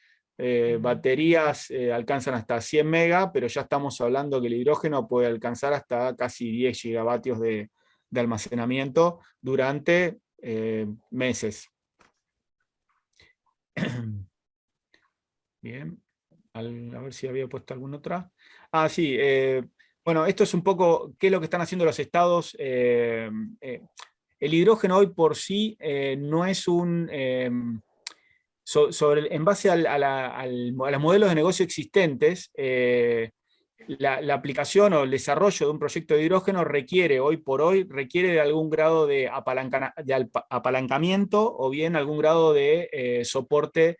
Baterías alcanzan hasta 100 mega, pero ya estamos hablando que el hidrógeno puede alcanzar hasta casi 10 gigavatios de almacenamiento durante meses. Bien, a ver si había puesto alguna otra. Ah, sí, bueno, esto es un poco qué es lo que están haciendo los estados. El hidrógeno hoy por sí no es un... en base a los modelos de negocio existentes, la aplicación o el desarrollo de un proyecto de hidrógeno hoy por hoy, requiere de algún grado de apalancamiento o bien algún grado de soporte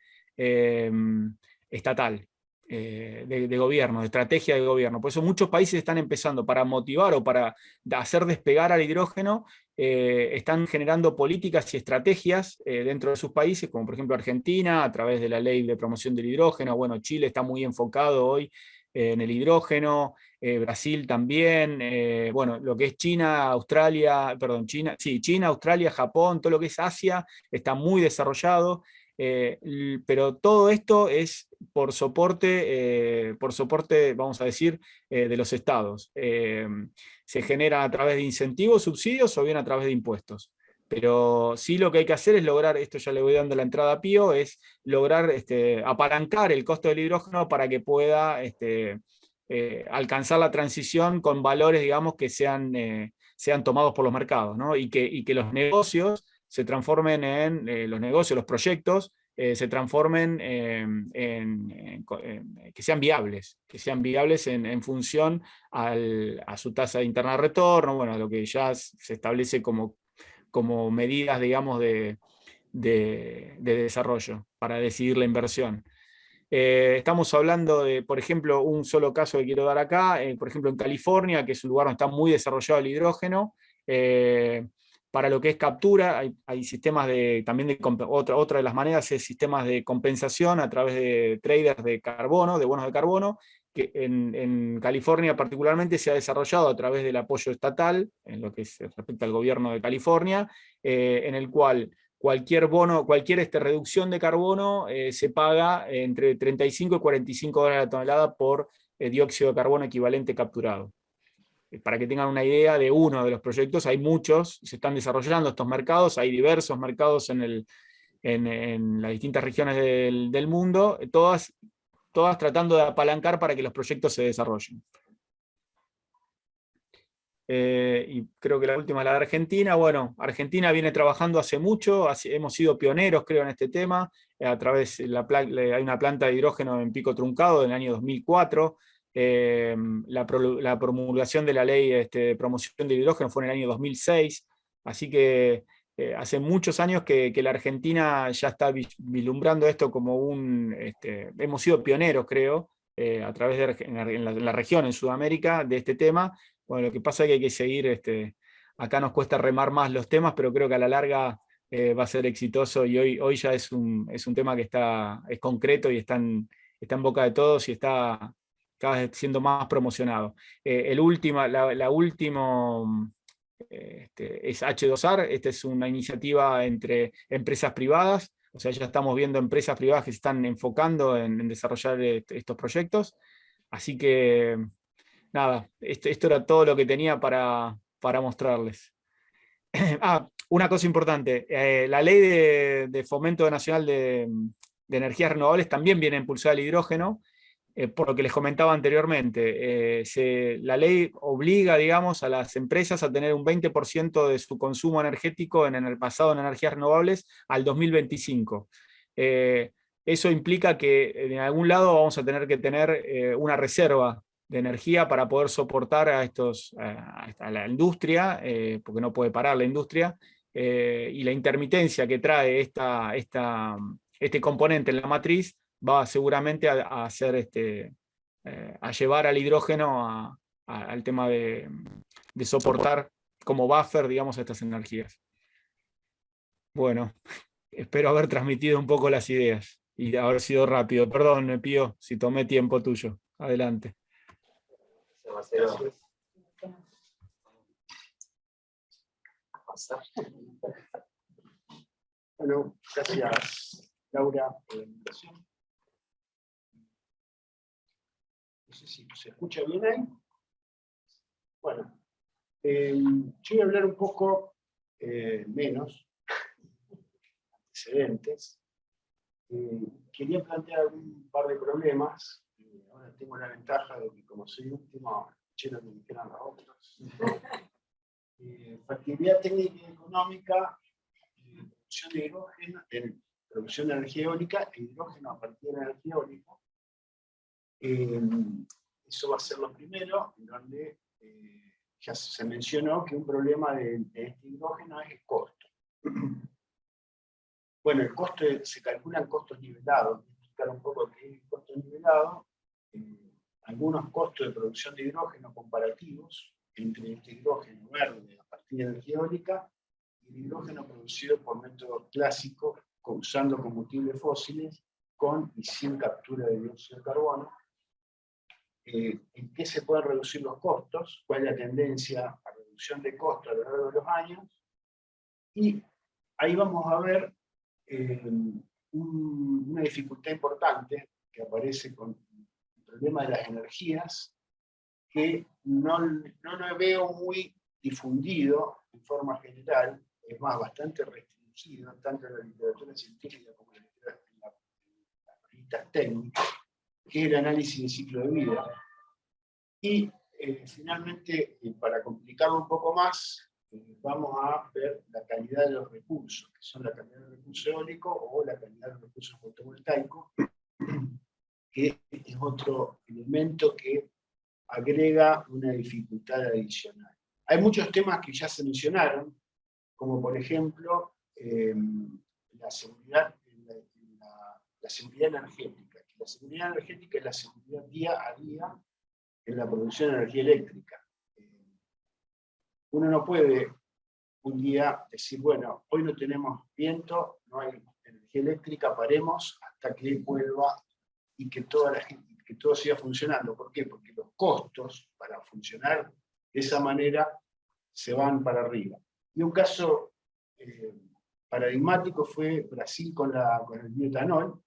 estatal, de gobierno, de estrategia de gobierno. Por eso muchos países están empezando para motivar o para hacer despegar al hidrógeno, están generando políticas y estrategias dentro de sus países, como por ejemplo Argentina, a través de la ley de promoción del hidrógeno. Bueno, Chile está muy enfocado hoy en el hidrógeno, Brasil también, bueno, lo que es China, Australia, Japón, todo lo que es Asia está muy desarrollado, pero todo esto es por soporte, vamos a decir, de los estados. Se genera a través de incentivos, subsidios o bien a través de impuestos. Pero sí lo que hay que hacer es lograr, esto ya le voy dando la entrada a Pío, es lograr apalancar el costo del hidrógeno para que pueda alcanzar la transición con valores, digamos, que sean tomados por los mercados, ¿no? Y que los negocios se transformen los proyectos, se transformen que sean viables en función a su tasa interna de retorno, bueno, lo que ya se establece como medidas, digamos, de desarrollo para decidir la inversión. Estamos hablando de, por ejemplo, un solo caso que quiero dar acá, por ejemplo en California, que es un lugar donde está muy desarrollado el hidrógeno. Para lo que es captura, hay sistemas otra de las maneras es sistemas de compensación a través de traders de carbono, de bonos de carbono, que en California particularmente se ha desarrollado a través del apoyo estatal, en lo que se respecta al gobierno de California, en el cual cualquier reducción de carbono se paga entre 35 y 45 dólares a la tonelada por dióxido de carbono equivalente capturado. Para que tengan una idea de uno de los proyectos, hay muchos, se están desarrollando estos mercados, hay diversos mercados en las distintas regiones del mundo, todas tratando de apalancar para que los proyectos se desarrollen. Y creo que la última es la de Argentina. Bueno, Argentina viene trabajando hace mucho, hemos sido pioneros, creo, en este tema, a través hay una planta de hidrógeno en Pico Truncado en el año 2004, la promulgación de la ley de promoción del hidrógeno fue en el año 2006, así que hace muchos años que la Argentina ya está vislumbrando esto como hemos sido pioneros, creo, a través en la región, en Sudamérica, de este tema. Bueno, lo que pasa es que hay que seguir, acá nos cuesta remar más los temas, pero creo que a la larga va a ser exitoso, y hoy ya es un tema que es concreto y está en boca de todos y está cada vez siendo más promocionado. La última es H2AR, esta es una iniciativa entre empresas privadas, o sea, ya estamos viendo empresas privadas que se están enfocando en desarrollar estos proyectos, así que nada, esto era todo lo que tenía para mostrarles. Una cosa importante, la ley de Fomento Nacional de Energías Renovables también viene a impulsar el hidrógeno, por lo que les comentaba anteriormente. La ley obliga, digamos, a las empresas a tener un 20% de su consumo energético en el pasado en energías renovables al 2025. Eso implica que en algún lado vamos a tener que tener una reserva de energía para poder soportar a la industria, porque no puede parar la industria, y la intermitencia que trae este componente en la matriz va seguramente a hacer a llevar al hidrógeno al tema de soportar como buffer, digamos, estas energías. Bueno, espero haber transmitido un poco las ideas y haber sido rápido. Perdón, me pido si tomé tiempo tuyo. Adelante. Bueno, gracias Laura por la invitación. No sé si se escucha bien ahí. Bueno, yo voy a hablar un poco menos, antecedentes. Quería plantear un par de problemas. Ahora tengo la ventaja de que como soy último, escuché lo que me dijeron los otros. Factibilidad técnica y económica, producción de hidrógeno, producción de energía eólica e hidrógeno a partir de energía eólica. Eso va a ser lo primero, en donde ya se mencionó que un problema de este hidrógeno es el costo. Bueno, el costo se calculan costos nivelados. Voy a explicar un poco qué es el costo nivelado. Algunos costos de producción de hidrógeno comparativos entre este hidrógeno verde a partir de energía eólica y el hidrógeno producido por método clásico usando combustibles fósiles con y sin captura de dióxido de carbono. En qué se pueden reducir los costos, cuál es la tendencia a reducción de costos a lo largo de los años, y ahí vamos a ver una dificultad importante que aparece con el problema de las energías, que no lo veo muy difundido en forma general, es más, bastante restringido, tanto en la literatura científica como en las revistas técnicas, que es el análisis de ciclo de vida. Y finalmente, para complicarlo un poco más, vamos a ver la calidad de los recursos, que son la calidad del recurso eólico o la calidad del recurso fotovoltaico, que es otro elemento que agrega una dificultad adicional. Hay muchos temas que ya se mencionaron, como por ejemplo la seguridad energética. La seguridad energética es la seguridad día a día en la producción de energía eléctrica. Uno no puede un día decir, bueno, hoy no tenemos viento, no hay energía eléctrica, paremos hasta que vuelva y que todo siga funcionando. ¿Por qué? Porque los costos para funcionar de esa manera se van para arriba. Y un caso paradigmático fue Brasil con el bioetanol,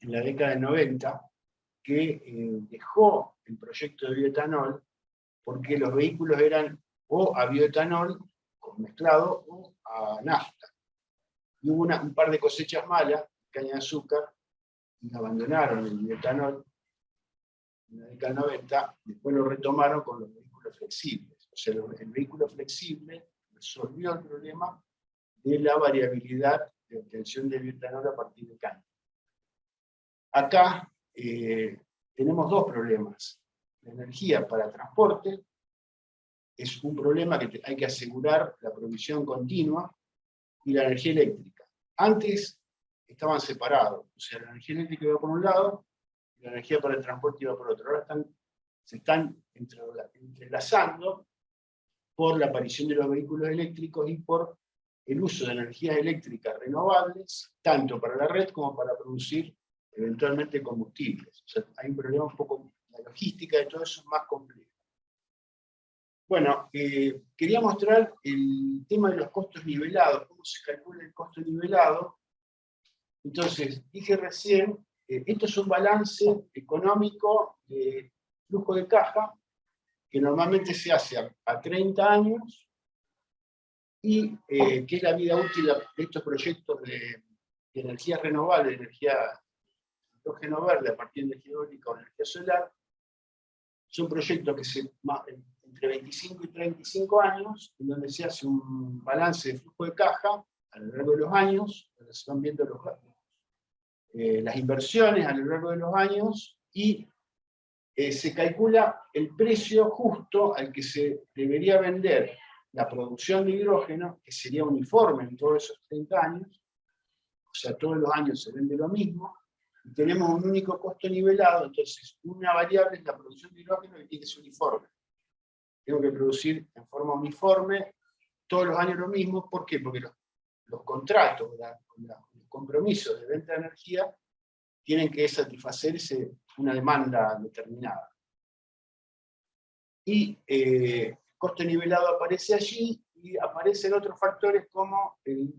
en la década del 90, que dejó el proyecto de bioetanol porque los vehículos eran o a bioetanol mezclado o a nafta. Y hubo un par de cosechas malas, caña de azúcar, y abandonaron el bioetanol en la década del 90, después lo retomaron con los vehículos flexibles. O sea, el vehículo flexible resolvió el problema de la variabilidad de obtención de bioetanol a partir de caña. Acá tenemos dos problemas. La energía para transporte es un problema que hay que asegurar la provisión continua, y la energía eléctrica. Antes estaban separados, o sea, la energía eléctrica iba por un lado y la energía para el transporte iba por otro. Ahora se están entrelazando por la aparición de los vehículos eléctricos y por el uso de energías eléctricas renovables, tanto para la red como para producir eventualmente combustibles. O sea, hay un problema un poco, la logística de todo eso es más compleja. Bueno, quería mostrar el tema de los costos nivelados, cómo se calcula el costo nivelado. Entonces, dije recién, esto es un balance económico de flujo de caja que normalmente se hace a 30 años, y que es la vida útil de estos proyectos de energía renovable, de energía hidrógeno verde a partir de energía eólica o energía solar. Son proyectos que entre 25 y 35 años, en donde se hace un balance de flujo de caja a lo largo de los años, donde se van viendo las inversiones a lo largo de los años, y se calcula el precio justo al que se debería vender la producción de hidrógeno, que sería uniforme en todos esos 30 años, o sea, todos los años se vende lo mismo, y tenemos un único costo nivelado. Entonces una variable es la producción de hidrógeno, que tiene que ser uniforme. Tengo que producir en forma uniforme todos los años lo mismo. ¿Por qué? Porque los contratos, los compromisos de venta de energía tienen que satisfacer una demanda determinada. Y el costo nivelado aparece allí, y aparecen otros factores como el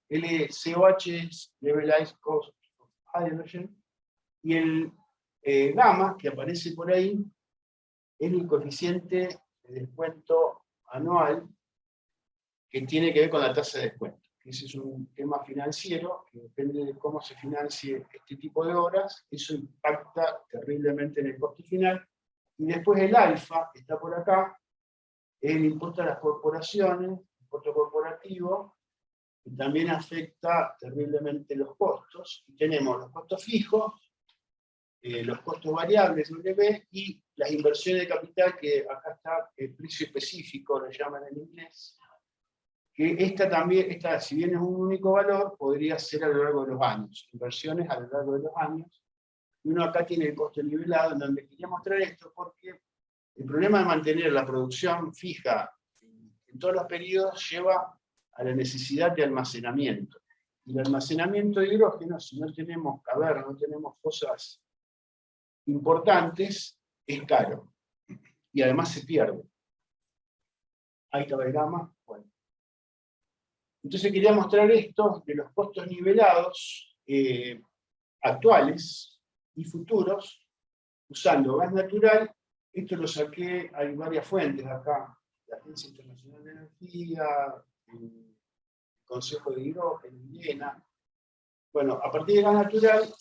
LCOH, Levelized Cost of Hydrogen, y el gamma, que aparece por ahí, es el coeficiente de descuento anual que tiene que ver con la tasa de descuento. Ese es un tema financiero, que depende de cómo se financie este tipo de obras, eso impacta terriblemente en el costo final. Y después el alfa, que está por acá, es el impuesto a las corporaciones, impuesto corporativo, que también afecta terriblemente los costos. Y tenemos los costos fijos, los costos variables, W, y las inversiones de capital, que acá está el precio específico, lo llaman en inglés, que esta, si bien es un único valor, podría ser a lo largo de los años, inversiones a lo largo de los años. Y uno acá tiene el costo nivelado, en donde quería mostrar esto, porque el problema de mantener la producción fija en todos los periodos lleva a la necesidad de almacenamiento. Y el almacenamiento de hidrógeno, si no tenemos cavernas, no tenemos cosas importantes, es caro. Y además se pierde. Ahí estaba el gamma. Bueno. Entonces quería mostrar esto de los costos nivelados actuales y futuros, usando gas natural. Esto lo saqué, hay varias fuentes acá, la Agencia Internacional de Energía, el Consejo de Hidrógeno, IENA. Bueno, a partir de gas natural,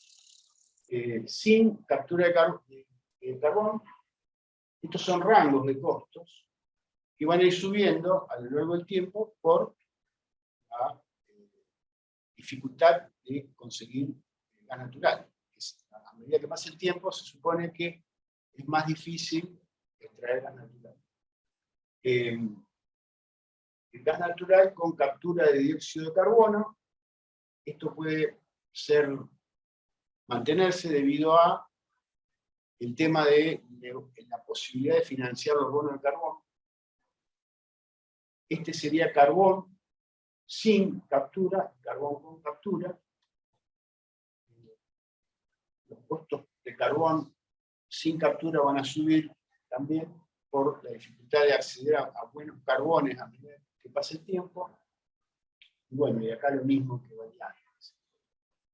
sin captura de carbón, estos son rangos de costos que van a ir subiendo a lo largo del tiempo por la dificultad de conseguir gas natural. A medida que pasa el tiempo, se supone que es más difícil extraer gas natural. El gas natural con captura de dióxido de carbono, esto puede mantenerse debido a el tema de la posibilidad de financiar los bonos de carbón. Este sería carbón sin captura, carbón con captura. Los costos de carbón sin captura van a subir también por la dificultad de acceder a buenos carbones a medida que pase el tiempo. Y bueno, y acá lo mismo que variables.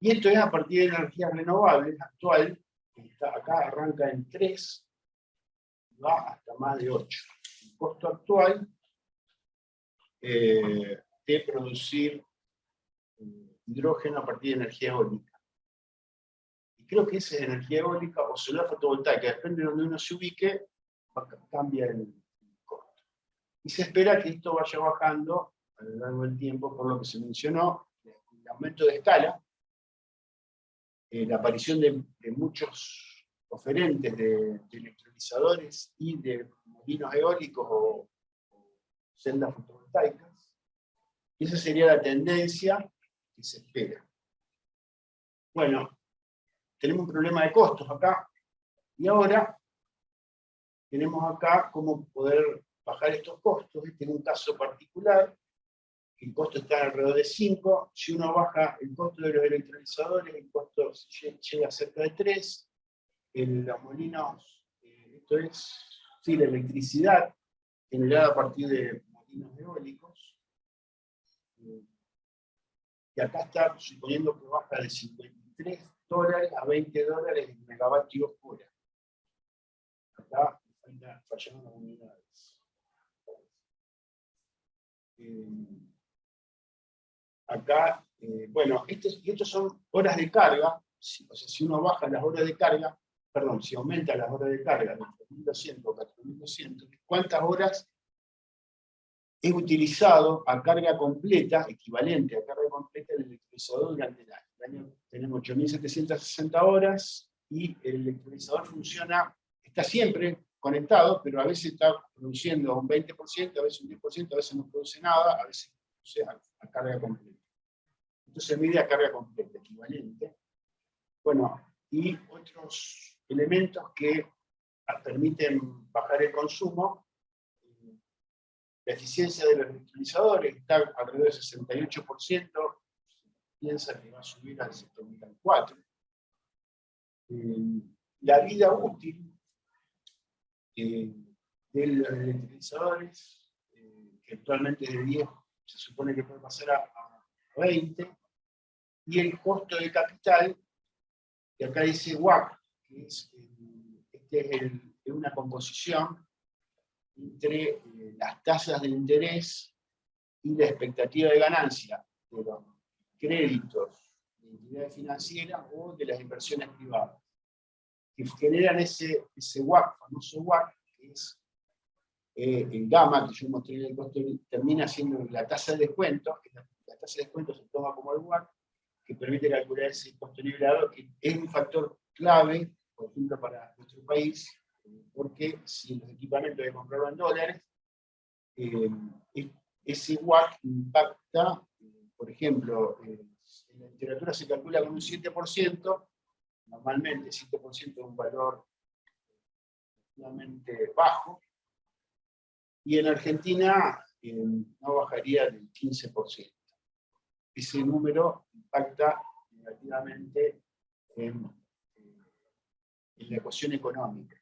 Y esto es a partir de energías renovables actual, que acá arranca en 3, y va hasta más de 8. El costo actual de producir hidrógeno a partir de energía eólica. Y creo que esa es energía eólica o solar fotovoltaica, depende de donde uno se ubique, cambia el costo. Y se espera que esto vaya bajando a lo largo del tiempo, por lo que se mencionó, el aumento de escala, la aparición de muchos oferentes de electrolizadores y de molinos eólicos o celdas fotovoltaicas. Y esa sería la tendencia que se espera. Bueno, tenemos un problema de costos acá, y ahora tenemos acá cómo poder bajar estos costos. Este es un caso particular, el costo está alrededor de 5, si uno baja el costo de los electrolizadores, el costo llega a cerca de 3, los molinos, esto es, sí, la electricidad generada a partir de molinos eólicos, y acá está suponiendo que baja de $53 a $20 el megavatio hora. Acá Fallaron las unidades. Acá, bueno, estos son horas de carga. O sea, si uno baja las horas de carga, perdón, si aumenta las horas de carga de 3.200 a 4.200, ¿cuántas horas he utilizado a carga completa, equivalente a carga completa del electrolizador durante el año? El año tenemos 8.760 horas y el electrolizador funciona, está siempre conectado, pero a veces está produciendo un 20%, a veces un 10%, a veces no produce nada, a veces produce a carga completa. Entonces se mide a carga completa, equivalente. Bueno, y otros elementos que permiten bajar el consumo. La eficiencia de los electrolizadores está alrededor del 68%, piensa que va a subir al 74%. La vida útil de los electrolizadores, que actualmente es de 10, se supone que puede pasar a 20, y el costo de capital, que acá dice WACC, que es una composición entre las tasas de interés y la expectativa de ganancia de los créditos de entidades financieras o de las inversiones privadas, que generan ese WACC, famoso WACC, que es el gamma, que yo mostré en el costo, termina siendo la tasa de descuento, que la tasa de descuento se toma como el WACC, que permite calcular ese costo nivelado, que es un factor clave, por ejemplo, para nuestro país, porque si los equipamientos de comprarlo en dólares, ese WACC impacta, por ejemplo, en la literatura se calcula con un 7%, normalmente 7% es un valor relativamente bajo, y en Argentina no bajaría del 15%. Ese número impacta negativamente en la ecuación económica.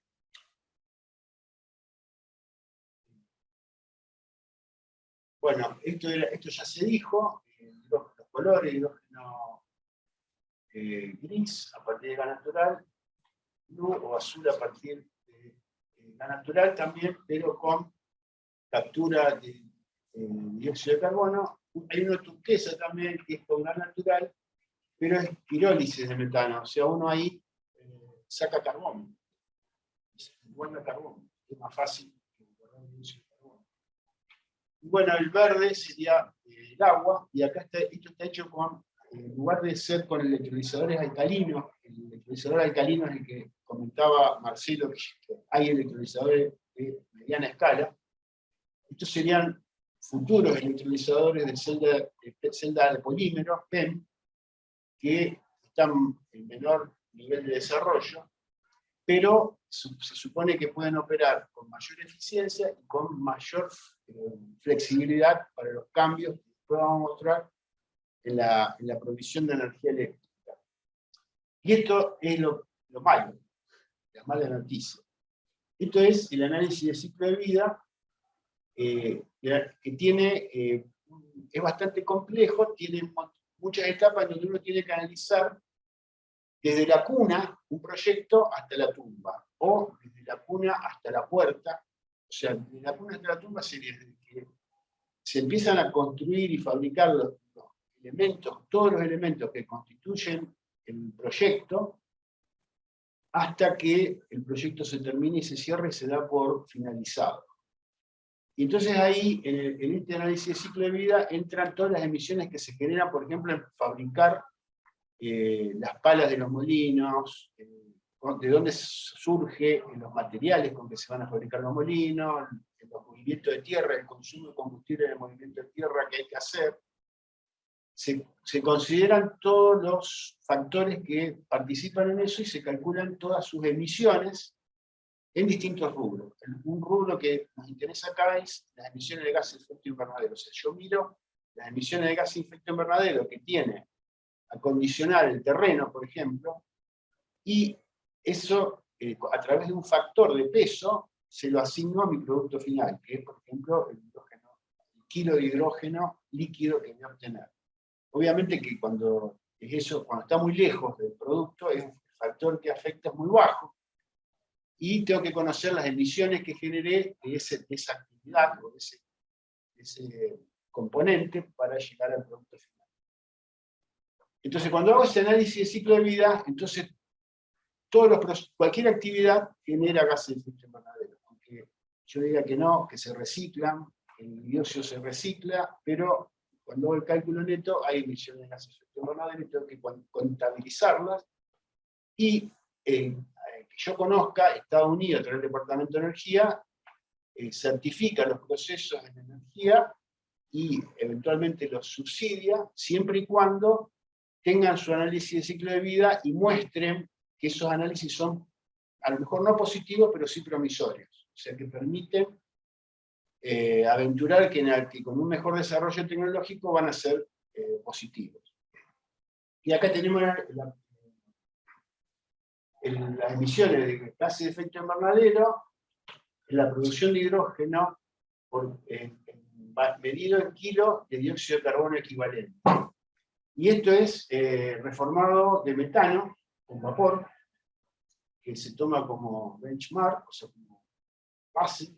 Bueno, esto ya se dijo, los colores, hidrógeno gris a partir de gas natural, blue o azul a partir de gas natural también, pero con captura de dióxido de carbono. Hay una turquesa también que es con gas natural, pero es pirólisis de metano, o sea, uno ahí saca carbono, guarda carbono, es más fácil que guardar dióxido de carbono. Bueno, el verde sería el agua, y acá esto está hecho con, en lugar de ser con electrolizadores alcalinos, el electrolizador alcalino es el que comentaba Marcelo, que hay electrolizadores de mediana escala. Estos serían futuros electrolizadores de celda de polímero, PEM, que están en menor nivel de desarrollo, pero se supone que pueden operar con mayor eficiencia y con mayor flexibilidad para los cambios que después vamos a mostrar en la provisión de energía eléctrica. Y esto es lo malo, la mala noticia. Esto es el análisis de ciclo de vida, que tiene, es bastante complejo, tiene muchas etapas en donde uno tiene que analizar desde la cuna un proyecto hasta la tumba, o desde la cuna hasta la puerta. O sea, desde la cuna hasta la tumba sería desde que se empiezan a construir y fabricar los elementos, todos los elementos que constituyen el proyecto, hasta que el proyecto se termine y se cierre y se da por finalizado. Y entonces ahí, en este análisis de ciclo de vida, entran todas las emisiones que se generan, por ejemplo, en fabricar las palas de los molinos, de dónde surge los materiales con que se van a fabricar los molinos, los movimientos de tierra, el consumo de combustible en el movimiento de tierra que hay que hacer. Se consideran todos los factores que participan en eso y se calculan todas sus emisiones en distintos rubros. Un rubro que nos interesa acá es las emisiones de gases de efecto invernadero. O sea, yo miro las emisiones de gases de efecto invernadero que tiene acondicionar el terreno, por ejemplo, y eso, a través de un factor de peso, se lo asigno a mi producto final, que es, por ejemplo, el kilo de hidrógeno líquido que voy a obtener. Obviamente que cuando está muy lejos del producto, es un factor que afecta muy bajo, y tengo que conocer las emisiones que generé de esa actividad, o de ese componente, para llegar al producto final. Entonces, cuando hago ese análisis de ciclo de vida, entonces cualquier actividad genera gases de efecto invernadero. Aunque yo diga que no, que se reciclan, el dióxido se recicla, pero cuando hago el cálculo neto hay emisiones de gases de efecto invernadero y tengo que contabilizarlas. Y que yo conozca, Estados Unidos, a través del Departamento de Energía, certifica los procesos en energía y eventualmente los subsidia, siempre y cuando tengan su análisis de ciclo de vida y muestren que esos análisis son, a lo mejor no positivos, pero sí promisorios. O sea, que permiten aventurar que con un mejor desarrollo tecnológico van a ser positivos. Y acá tenemos las emisiones de gases de efecto invernadero, la producción de hidrógeno medido en kilos de dióxido de carbono equivalente. Y esto es reformado de metano con vapor, que se toma como benchmark, o sea, como base,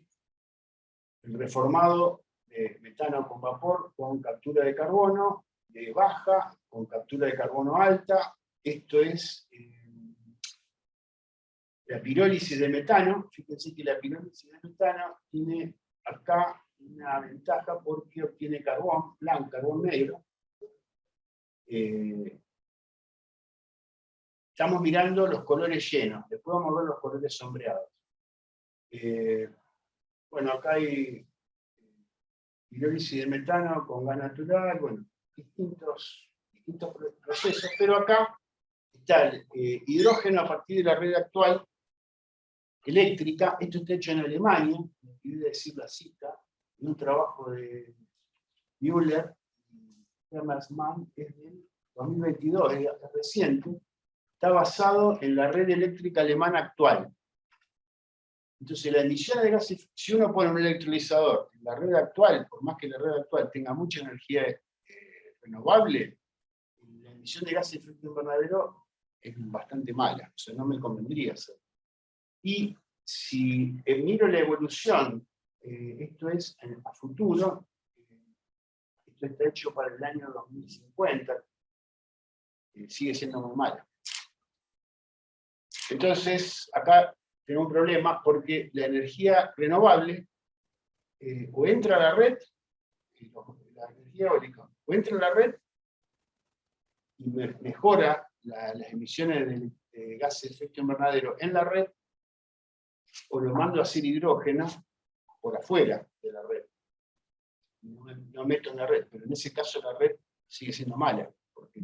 el reformado de metano con vapor con captura de carbono de baja, con captura de carbono alta. Esto es la pirólisis de metano. Fíjense que la pirólisis de metano tiene acá una ventaja porque obtiene carbón blanco, carbón negro. Estamos mirando los colores llenos, después vamos a ver los colores sombreados. Bueno, acá hay pirólisis de metano con gas natural, bueno, distintos procesos, pero acá está el hidrógeno a partir de la red actual eléctrica. Esto está hecho en Alemania, me olvidé decir la cita, en un trabajo de Müller y Hammersmann, que es del 2022, es reciente. Está basado en la red eléctrica alemana actual. Entonces, la emisión de gases, si uno pone un electrolizador en la red actual, por más que la red actual tenga mucha energía renovable, la emisión de gases de efecto invernadero es bastante mala, o sea, no me convendría hacerlo. Y si miro la evolución, esto es a futuro, esto está hecho para el año 2050, sigue siendo muy mala. Entonces, acá tengo un problema porque la energía renovable o entra a la red, la energía eólica, o entra a la red y mejora las emisiones de gases de efecto invernadero en la red, o lo mando a hacer hidrógeno por afuera de la red. No meto en la red, pero en ese caso la red sigue siendo mala, porque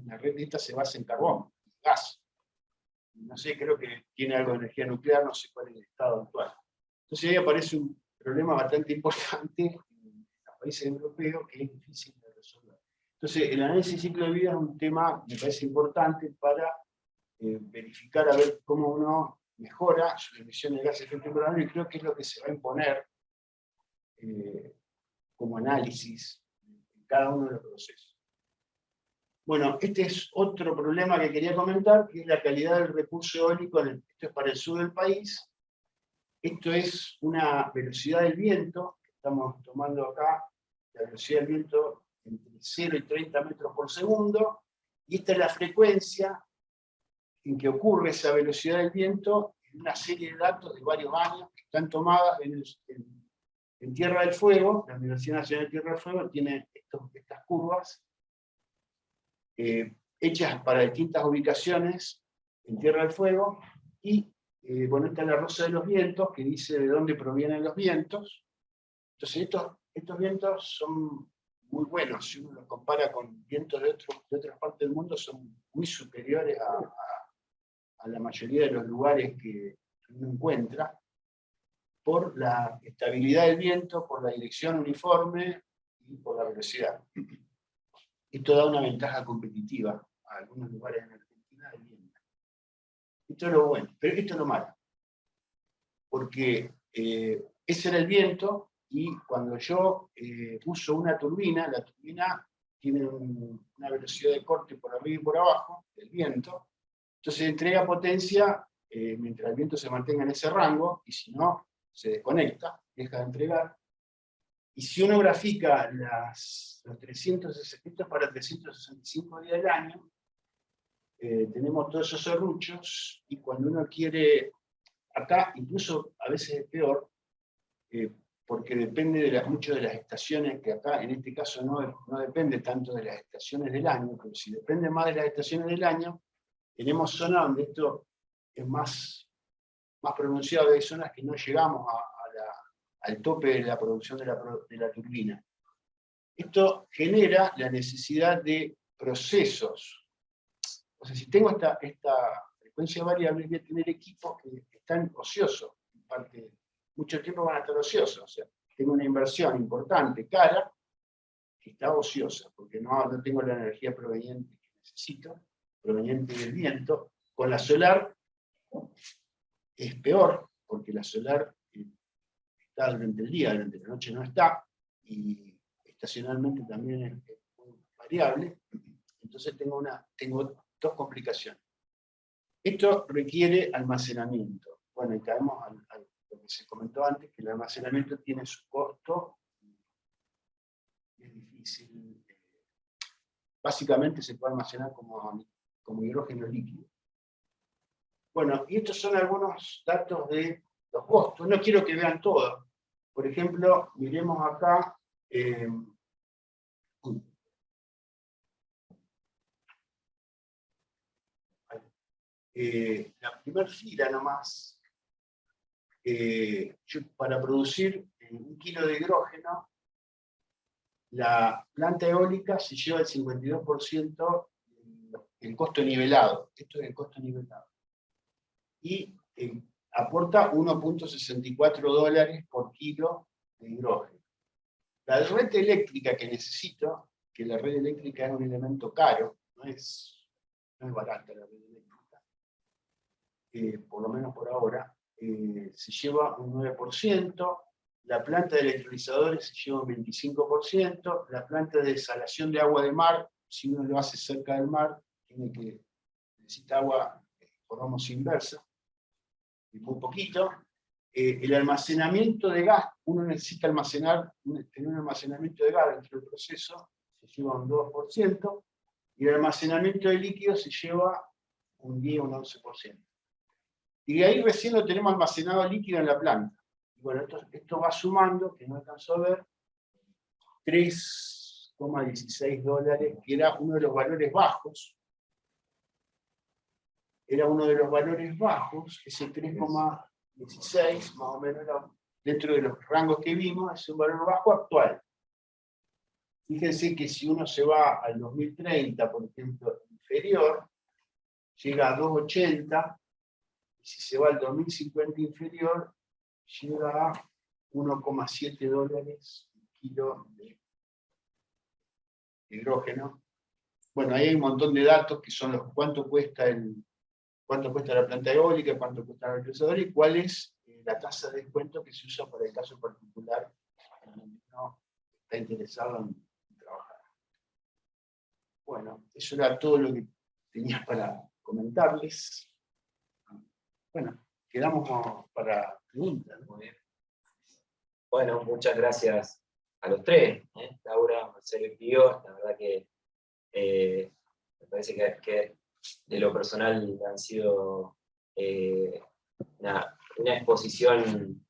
la red esta se basa en carbón, gas. No sé, creo que tiene algo de energía nuclear, no sé cuál es el estado actual. Entonces ahí aparece un problema bastante importante en los países europeos que es difícil de resolver. Entonces el análisis de ciclo de vida es un tema, me parece importante para verificar a ver cómo uno mejora su emisión de gases de efecto invernadero, y creo que es lo que se va a imponer como análisis en cada uno de los procesos. Bueno, este es otro problema que quería comentar, que es la calidad del recurso eólico. Esto es para el sur del país. Esto es una velocidad del viento, que estamos tomando acá, la velocidad del viento entre 0 y 30 metros por segundo, y esta es la frecuencia en que ocurre esa velocidad del viento en una serie de datos de varios años que están tomadas en Tierra del Fuego. La Universidad Nacional de Tierra del Fuego tiene estas curvas, hechas para distintas ubicaciones en Tierra del Fuego, y bueno, esta es la rosa de los vientos, que dice de dónde provienen los vientos. Entonces estos vientos son muy buenos, si uno los compara con vientos de otras partes del mundo, son muy superiores a la mayoría de los lugares que uno encuentra, por la estabilidad del viento, por la dirección uniforme y por la velocidad. Esto da una ventaja competitiva a algunos lugares en Argentina del viento. Esto es lo bueno, pero esto es lo malo. Porque ese era el viento, y cuando yo uso una turbina, la turbina tiene una velocidad de corte por arriba y por abajo del viento, entonces entrega potencia mientras el viento se mantenga en ese rango, y si no, se desconecta, deja de entregar. Y si uno grafica los 360 para 365 días del año, tenemos todos esos serruchos, y cuando uno quiere, acá incluso a veces es peor, porque depende mucho de las estaciones, que acá en este caso no depende tanto de las estaciones del año, pero si depende más de las estaciones del año, tenemos zonas donde esto es más pronunciado, hay zonas que no llegamos al tope de la producción de la turbina. Esto genera la necesidad de procesos. O sea, si tengo esta frecuencia variable, voy a tener equipos que están ociosos, en parte, mucho tiempo van a estar ociosos. O sea, tengo una inversión importante, cara, que está ociosa, porque no tengo la energía proveniente que necesito, proveniente del viento. Con la solar es peor, porque la solar está durante el día, durante la noche no está, y estacionalmente también es muy variable. Entonces tengo dos complicaciones. Esto requiere almacenamiento. Bueno, y caemos a lo que se comentó antes, que el almacenamiento tiene su costo, es difícil. Básicamente se puede almacenar como hidrógeno líquido. Bueno, y estos son algunos datos de los costos. No quiero que vean todo. Por ejemplo, miremos acá. La primera fila nomás, para producir 1 kilo de hidrógeno, la planta eólica se lleva el 52% del costo nivelado. Esto es el costo nivelado. Y aporta $1.64 por kilo de hidrógeno. La red eléctrica que necesito, que la red eléctrica es un elemento caro, no es barata la red eléctrica, por lo menos por ahora, se lleva un 9%, la planta de electrolizadores se lleva un 25%, la planta de desalación de agua de mar, si uno lo hace cerca del mar, necesita agua por osmosis inversa, y muy poquito. El almacenamiento de gas, uno necesita tener un almacenamiento de gas dentro del proceso, se lleva un 2%, y el almacenamiento de líquidos se lleva un 10 o un 11%. Y de ahí recién lo tenemos almacenado líquido en la planta. Y bueno, esto va sumando, que no alcanzó a ver, $3,16, que era uno de los valores bajos. Era uno de los valores bajos, ese 3,16, más o menos, dentro de los rangos que vimos, es un valor bajo actual. Fíjense que si uno se va al 2030, por ejemplo, inferior, llega a 2,80, y si se va al 2050 inferior, llega a $1,7 el kilo de hidrógeno. Bueno, ahí hay un montón de datos que son cuánto cuesta la planta eólica, cuánto cuesta el electrolizador y cuál es la tasa de descuento que se usa para el caso particular en donde uno está interesado en trabajar. Bueno, eso era todo lo que tenía para comentarles. Bueno, quedamos para preguntas, ¿no? Bueno, muchas gracias a los tres, Laura, Marcelo y Pío. La verdad que me parece que de lo personal han sido una exposición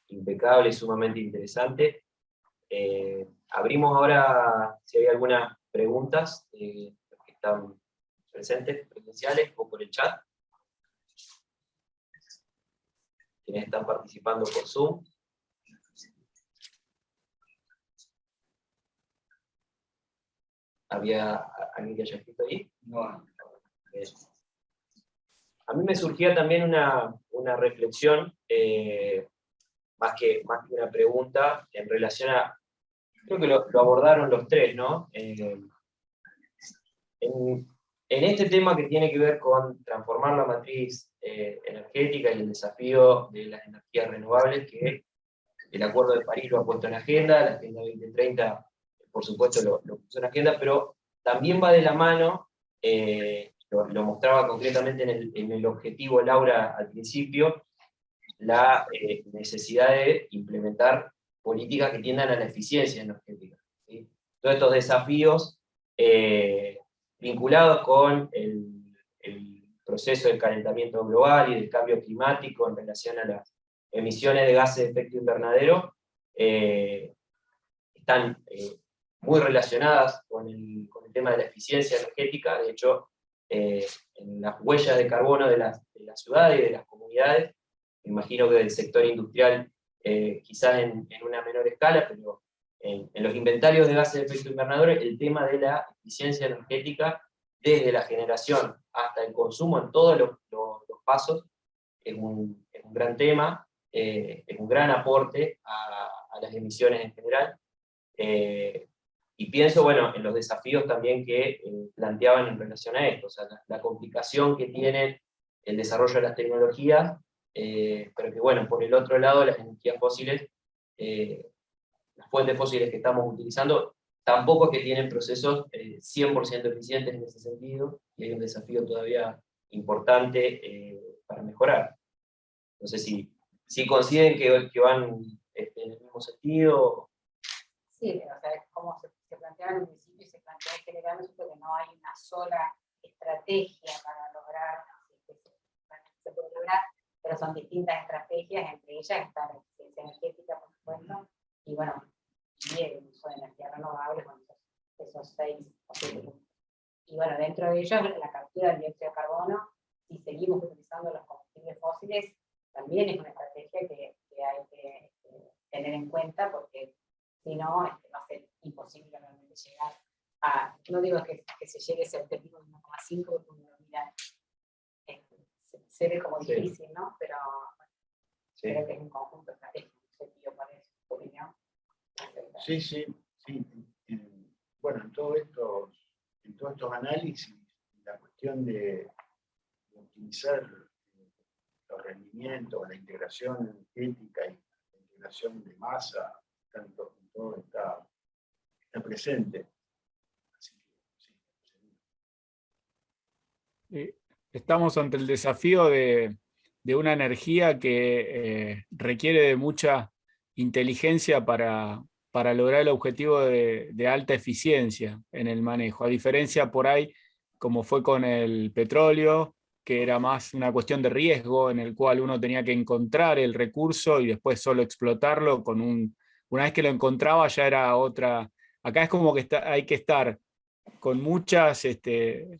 impecable y sumamente interesante. Abrimos ahora si hay algunas preguntas que están presentes, presenciales o por el chat. Quienes están participando por Zoom. ¿Había alguien que haya escrito ahí? No. A mí me surgía también una reflexión, más que una pregunta, en relación a, creo que lo abordaron los tres, ¿no? En este tema que tiene que ver con transformar la matriz energética y el desafío de las energías renovables, que el Acuerdo de París lo ha puesto en agenda, la Agenda 2030, por supuesto, lo puso en agenda, pero también va de la mano lo mostraba concretamente en el objetivo Laura al principio, la necesidad de implementar políticas que tiendan a la eficiencia energética, ¿sí? Todos estos desafíos vinculados con el proceso del calentamiento global y del cambio climático en relación a las emisiones de gases de efecto invernadero, están muy relacionadas con el tema de la eficiencia energética. De hecho, en las huellas de carbono de las ciudades y de las comunidades, me imagino que del sector industrial quizás en una menor escala, pero en los inventarios de gases de efecto invernadero, el tema de la eficiencia energética, desde la generación hasta el consumo en todos los pasos, es un gran tema, es un gran aporte a las emisiones en general. Y pienso, bueno, en los desafíos también que planteaban en relación a esto, o sea, la complicación que tiene el desarrollo de las tecnologías, pero que, bueno, por el otro lado, las energías fósiles, las fuentes fósiles que estamos utilizando, tampoco es que tienen procesos 100% eficientes en ese sentido, y hay un desafío todavía importante para mejorar. No sé si coinciden que van en el mismo sentido. Sí, o sea, como se planteaba en un principio y se plantea en general, porque no hay una sola estrategia para lograr, se puede lograr, pero son distintas estrategias, entre ellas está la eficiencia energética, por supuesto, y bueno, y el uso de energías renovables, con esos 6 o 7 puntos. Y bueno, dentro de ellos, la captura del dióxido de carbono, si seguimos utilizando los combustibles fósiles, también es una estrategia que hay que tener en cuenta, porque si no, va a ser imposible realmente llegar a, no digo que se llegue a ese objetivo de 1,5, porque uno mira, se ve como difícil, ¿no? Pero creo que es un conjunto estratégico, objetivo para eso, tu opinión. Sí. Bueno, en todos estos análisis, la cuestión de optimizar los rendimientos, la integración energética y la integración de masa, tanto todo está presente. Así que, sí. Estamos ante el desafío de una energía que requiere de mucha inteligencia para lograr el objetivo de alta eficiencia en el manejo, a diferencia por ahí, como fue con el petróleo, que era más una cuestión de riesgo, en el cual uno tenía que encontrar el recurso y después solo explotarlo una vez que lo encontraba ya era otra. Acá es como que hay que estar con muchas, de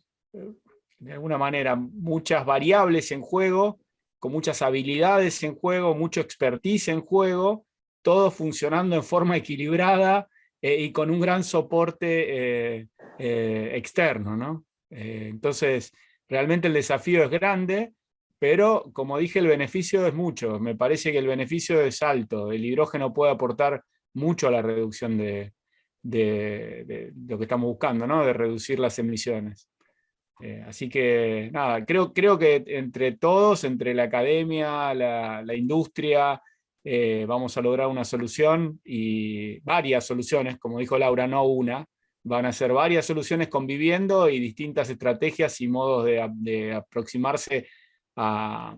alguna manera, muchas variables en juego, con muchas habilidades en juego, mucho expertise en juego, todo funcionando en forma equilibrada y con un gran soporte externo, ¿no? Entonces, realmente el desafío es grande, pero como dije, el beneficio es mucho. Me parece que el beneficio es alto. El hidrógeno puede aportar mucho a la reducción de lo que estamos buscando, ¿no? De reducir las emisiones. Así que, nada, creo que entre todos, entre la academia, la industria, vamos a lograr una solución y varias soluciones, como dijo Laura, no una, van a ser varias soluciones conviviendo y distintas estrategias y modos de aproximarse a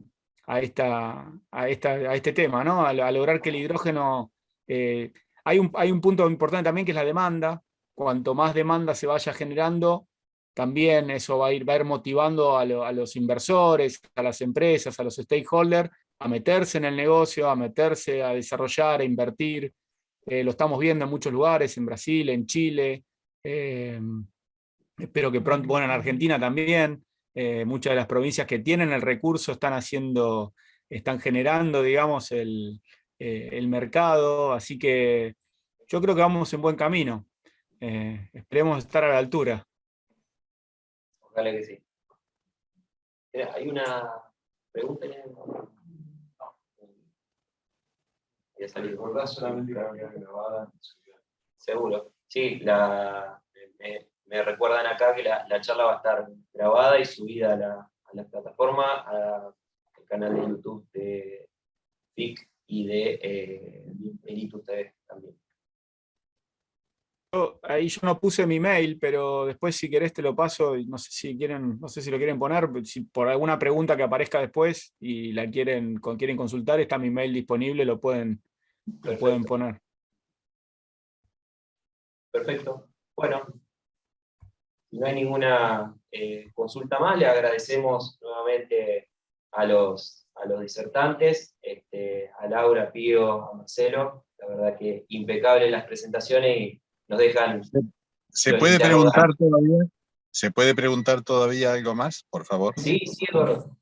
este tema, ¿no? A lograr que el hidrógeno... hay un punto importante también que es la demanda. Cuanto más demanda se vaya generando, también eso va a ir motivando a los inversores, a las empresas, a los stakeholders, a meterse en el negocio, a meterse a desarrollar, a invertir. Lo estamos viendo en muchos lugares, en Brasil, en Chile, espero que pronto, bueno, en Argentina también, muchas de las provincias que tienen el recurso están generando, digamos, el mercado, así que yo creo que vamos en buen camino. Esperemos estar a la altura. Ojalá que sí. Mira, hay una pregunta. Ya salió. ¿Recordás solamente que había grabada? Seguro. Sí, me recuerdan acá que la charla va a estar grabada y subida a la plataforma, al canal de YouTube de FIC y de Elitus TV también. ahí yo no puse mi mail, pero después si querés te lo paso, y no sé si quieren, no sé si lo quieren poner, si por alguna pregunta que aparezca después y quieren consultar, está mi mail disponible, lo pueden Perfecto. poner. Perfecto. Bueno, si no hay ninguna consulta más, le agradecemos nuevamente a los disertantes, a Laura, a Pío, a Marcelo. La verdad que impecables las presentaciones y nos dejan... ¿Se puede preguntar todavía? ¿Se puede preguntar todavía algo más, por favor? Sí, sí, Eduardo.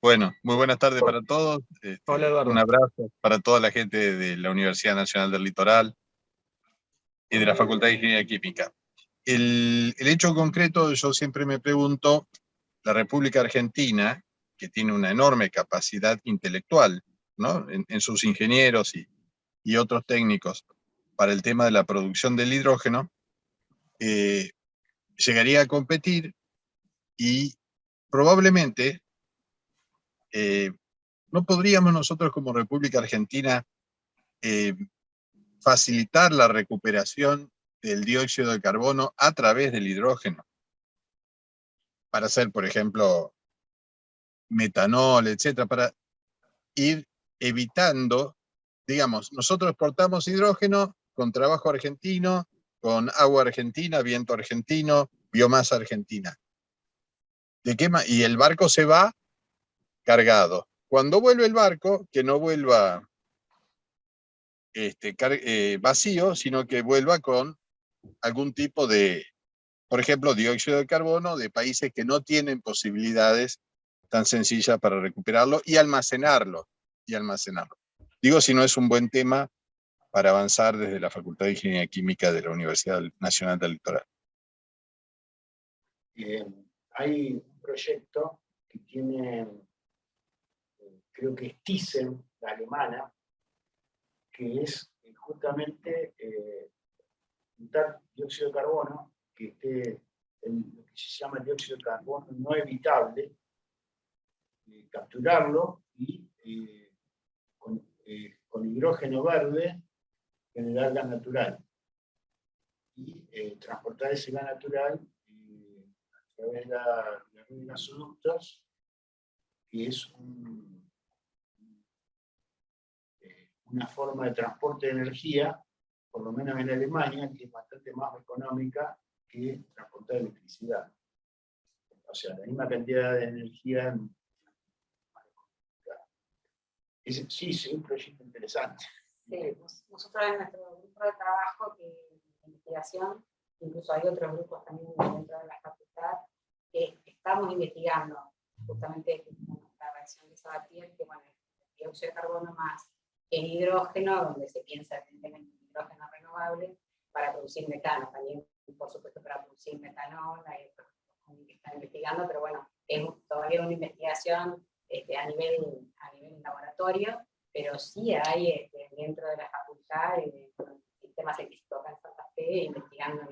Bueno, muy buenas tardes para todos. Hola, Eduardo. Un abrazo para toda la gente de la Universidad Nacional del Litoral y de la Facultad de Ingeniería Química. El hecho concreto, yo siempre me pregunto, la República Argentina, que tiene una enorme capacidad intelectual, ¿no?, en sus ingenieros y otros técnicos para el tema de la producción del hidrógeno, llegaría a competir y probablemente no podríamos nosotros como República Argentina facilitar la recuperación del dióxido de carbono a través del hidrógeno para hacer, por ejemplo, metanol, etcétera, para ir evitando, digamos, nosotros exportamos hidrógeno con trabajo argentino, con agua argentina, viento argentino, biomasa argentina. Y el barco se va cargado. Cuando vuelve el barco, que no vuelva vacío, sino que vuelva con algún tipo de, por ejemplo, dióxido de carbono de países que no tienen posibilidades tan sencillas para recuperarlo y almacenarlo. Digo, si no es un buen tema para avanzar desde la Facultad de Ingeniería Química de la Universidad Nacional del Litoral. Hay un proyecto que tiene, creo que es Thyssen, la alemana, que es justamente juntar dióxido de carbono, que esté lo que se llama el dióxido de carbono no evitable, capturarlo y con hidrógeno verde generar gas natural. Y transportar ese gas natural a través de la red de gasoductos, que es una forma de transporte de energía, por lo menos en Alemania, que es bastante más económica que transportar electricidad. O sea, la misma cantidad de energía. Sí, es un proyecto interesante. Sí, nosotros en nuestro grupo de trabajo de investigación, incluso hay otros grupos también dentro de la facultad, que estamos investigando justamente la reacción de Sabatier, que bueno, el dióxido de carbono más el hidrógeno, donde se piensa evidentemente en hidrógeno renovable para producir metano, también por supuesto para producir metanol, hay otros que están investigando, pero bueno, es todavía una investigación a nivel laboratorio, pero sí hay dentro de la facultad sistemas científicos acá en Santa Fe investigando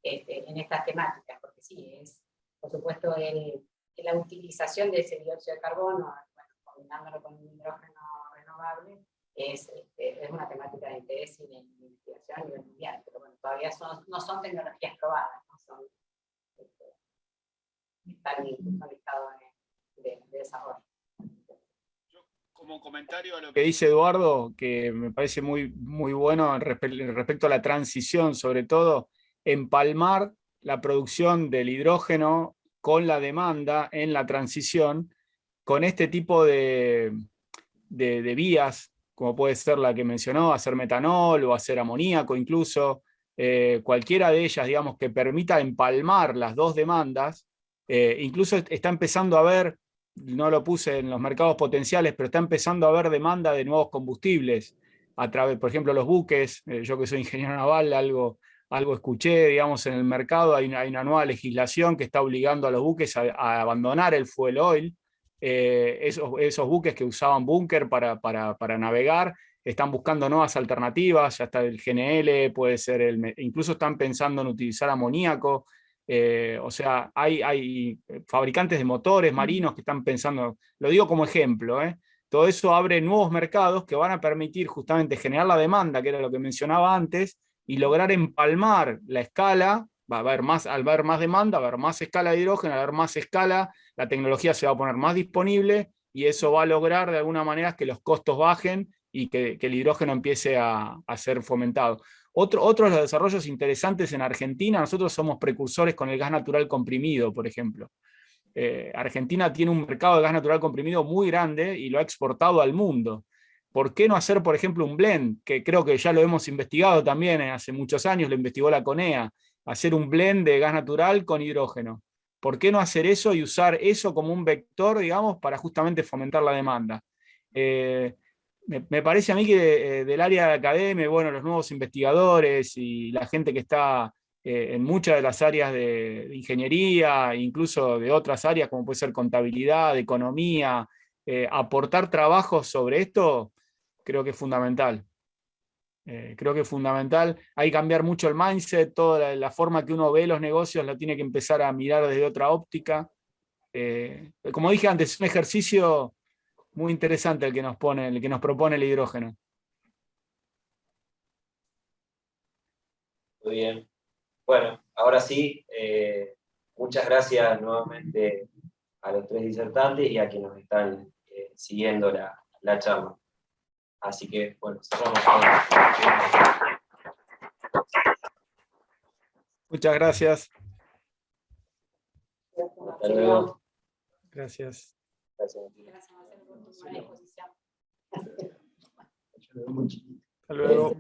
en estas temáticas, porque sí, es por supuesto la utilización de ese dióxido de carbono, bueno, combinándolo con un hidrógeno renovable, es una temática de interés y de investigación a nivel mundial, pero bueno, todavía no son tecnologías probadas, no son, están incluso en estado de desarrollo. Como comentario a lo que dice Eduardo, que me parece muy, muy bueno respecto a la transición, sobre todo, empalmar la producción del hidrógeno con la demanda en la transición, con este tipo de vías, como puede ser la que mencionó, hacer metanol o hacer amoníaco incluso, cualquiera de ellas, digamos, que permita empalmar las dos demandas. Incluso está empezando a haber, no lo puse en los mercados potenciales, pero está empezando a haber demanda de nuevos combustibles a través, por ejemplo, los buques. Yo que soy ingeniero naval, algo escuché, digamos, en el mercado. Hay una nueva legislación que está obligando a los buques a abandonar el fuel oil. Esos buques que usaban búnker para navegar están buscando nuevas alternativas, ya está el GNL, puede ser incluso están pensando en utilizar amoníaco. O sea, hay fabricantes de motores marinos que están pensando, lo digo como ejemplo, todo eso abre nuevos mercados que van a permitir justamente generar la demanda, que era lo que mencionaba antes, y lograr empalmar la escala. Va a haber más, al haber más demanda, va a haber más escala de hidrógeno, al haber más escala, la tecnología se va a poner más disponible, y eso va a lograr de alguna manera que los costos bajen y que el hidrógeno empiece a ser fomentado. Otro de los desarrollos interesantes en Argentina, nosotros somos precursores con el gas natural comprimido, por ejemplo. Argentina tiene un mercado de gas natural comprimido muy grande y lo ha exportado al mundo. ¿Por qué no hacer, por ejemplo, un blend? Que creo que ya lo hemos investigado también hace muchos años, lo investigó la CONEA, hacer un blend de gas natural con hidrógeno. ¿Por qué no hacer eso y usar eso como un vector, digamos, para justamente fomentar la demanda? Me parece a mí que del área de academia, bueno, los nuevos investigadores y la gente que está en muchas de las áreas de ingeniería, incluso de otras áreas como puede ser contabilidad, economía, aportar trabajos sobre esto, creo que es fundamental. Creo que es fundamental. Hay que cambiar mucho el mindset, toda la forma que uno ve los negocios la tiene que empezar a mirar desde otra óptica. Como dije antes, es un ejercicio muy interesante el que nos propone el hidrógeno. Muy bien. Bueno, ahora sí, muchas gracias nuevamente a los 3 disertantes y a quienes nos están siguiendo la charla. Así que, bueno, cerramos. Muchas gracias. Hasta luego. Gracias. Gracias. Gracias, Marcelo, por tu buena disposición. Yo lo veo muy chiquito. Hasta luego.